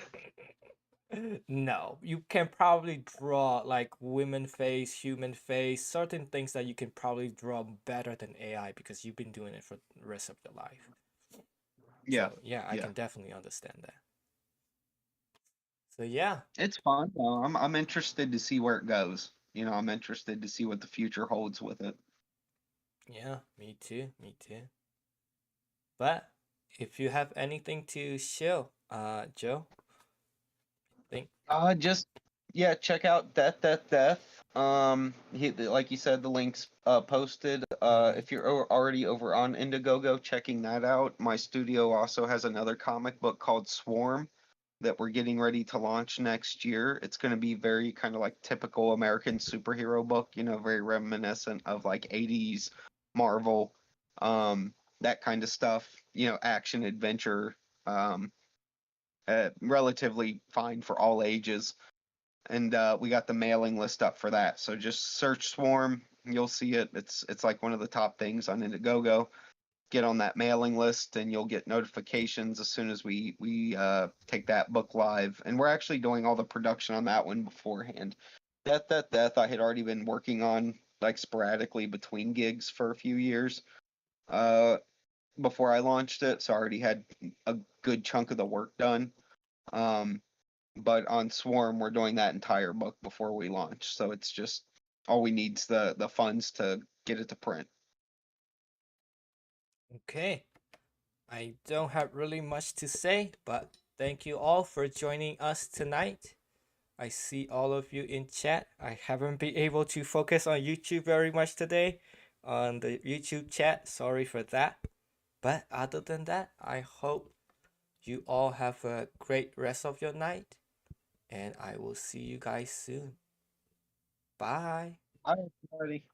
No, you can probably draw like women face, human face, certain things that you can probably draw better than AI because you've been doing it for the rest of your life. Yeah, So yeah, I yeah. can definitely understand that. So yeah, It's fun though. I'm interested to see where it goes. I'm interested to see what the future holds with it. yeah, me too, me too. But if you have anything to show, Joe, think. Just yeah, check out Death. Like you said, the links posted. Mm-hmm. If you're already over on Indiegogo, checking that out. My studio also has another comic book called Swarm that we're getting ready to launch next year. It's going to be very kind of like typical American superhero book, very reminiscent of like 80s Marvel, that kind of stuff, action adventure, um, relatively fine for all ages. And we got the mailing list up for that. So just search Swarm, you'll see it. It's like one of the top things on Indiegogo. Get on that mailing list, and you'll get notifications as soon as we take that book live. And we're actually doing all the production on that one beforehand. Death. I had already been working on like sporadically between gigs for a few years uh, before I launched it, so I already had a good chunk of the work done. Um, but on Swarm, we're doing that entire book before we launch, so it's just all we need's the funds to get it to print. Okay, I don't have really much to say, but thank you all for joining us tonight. I see all of you in chat. I haven't been able to focus on YouTube very much today on the YouTube chat. Sorry for that. But other than that, I hope you all have a great rest of your night, and I will see you guys soon. Bye. All right, everybody.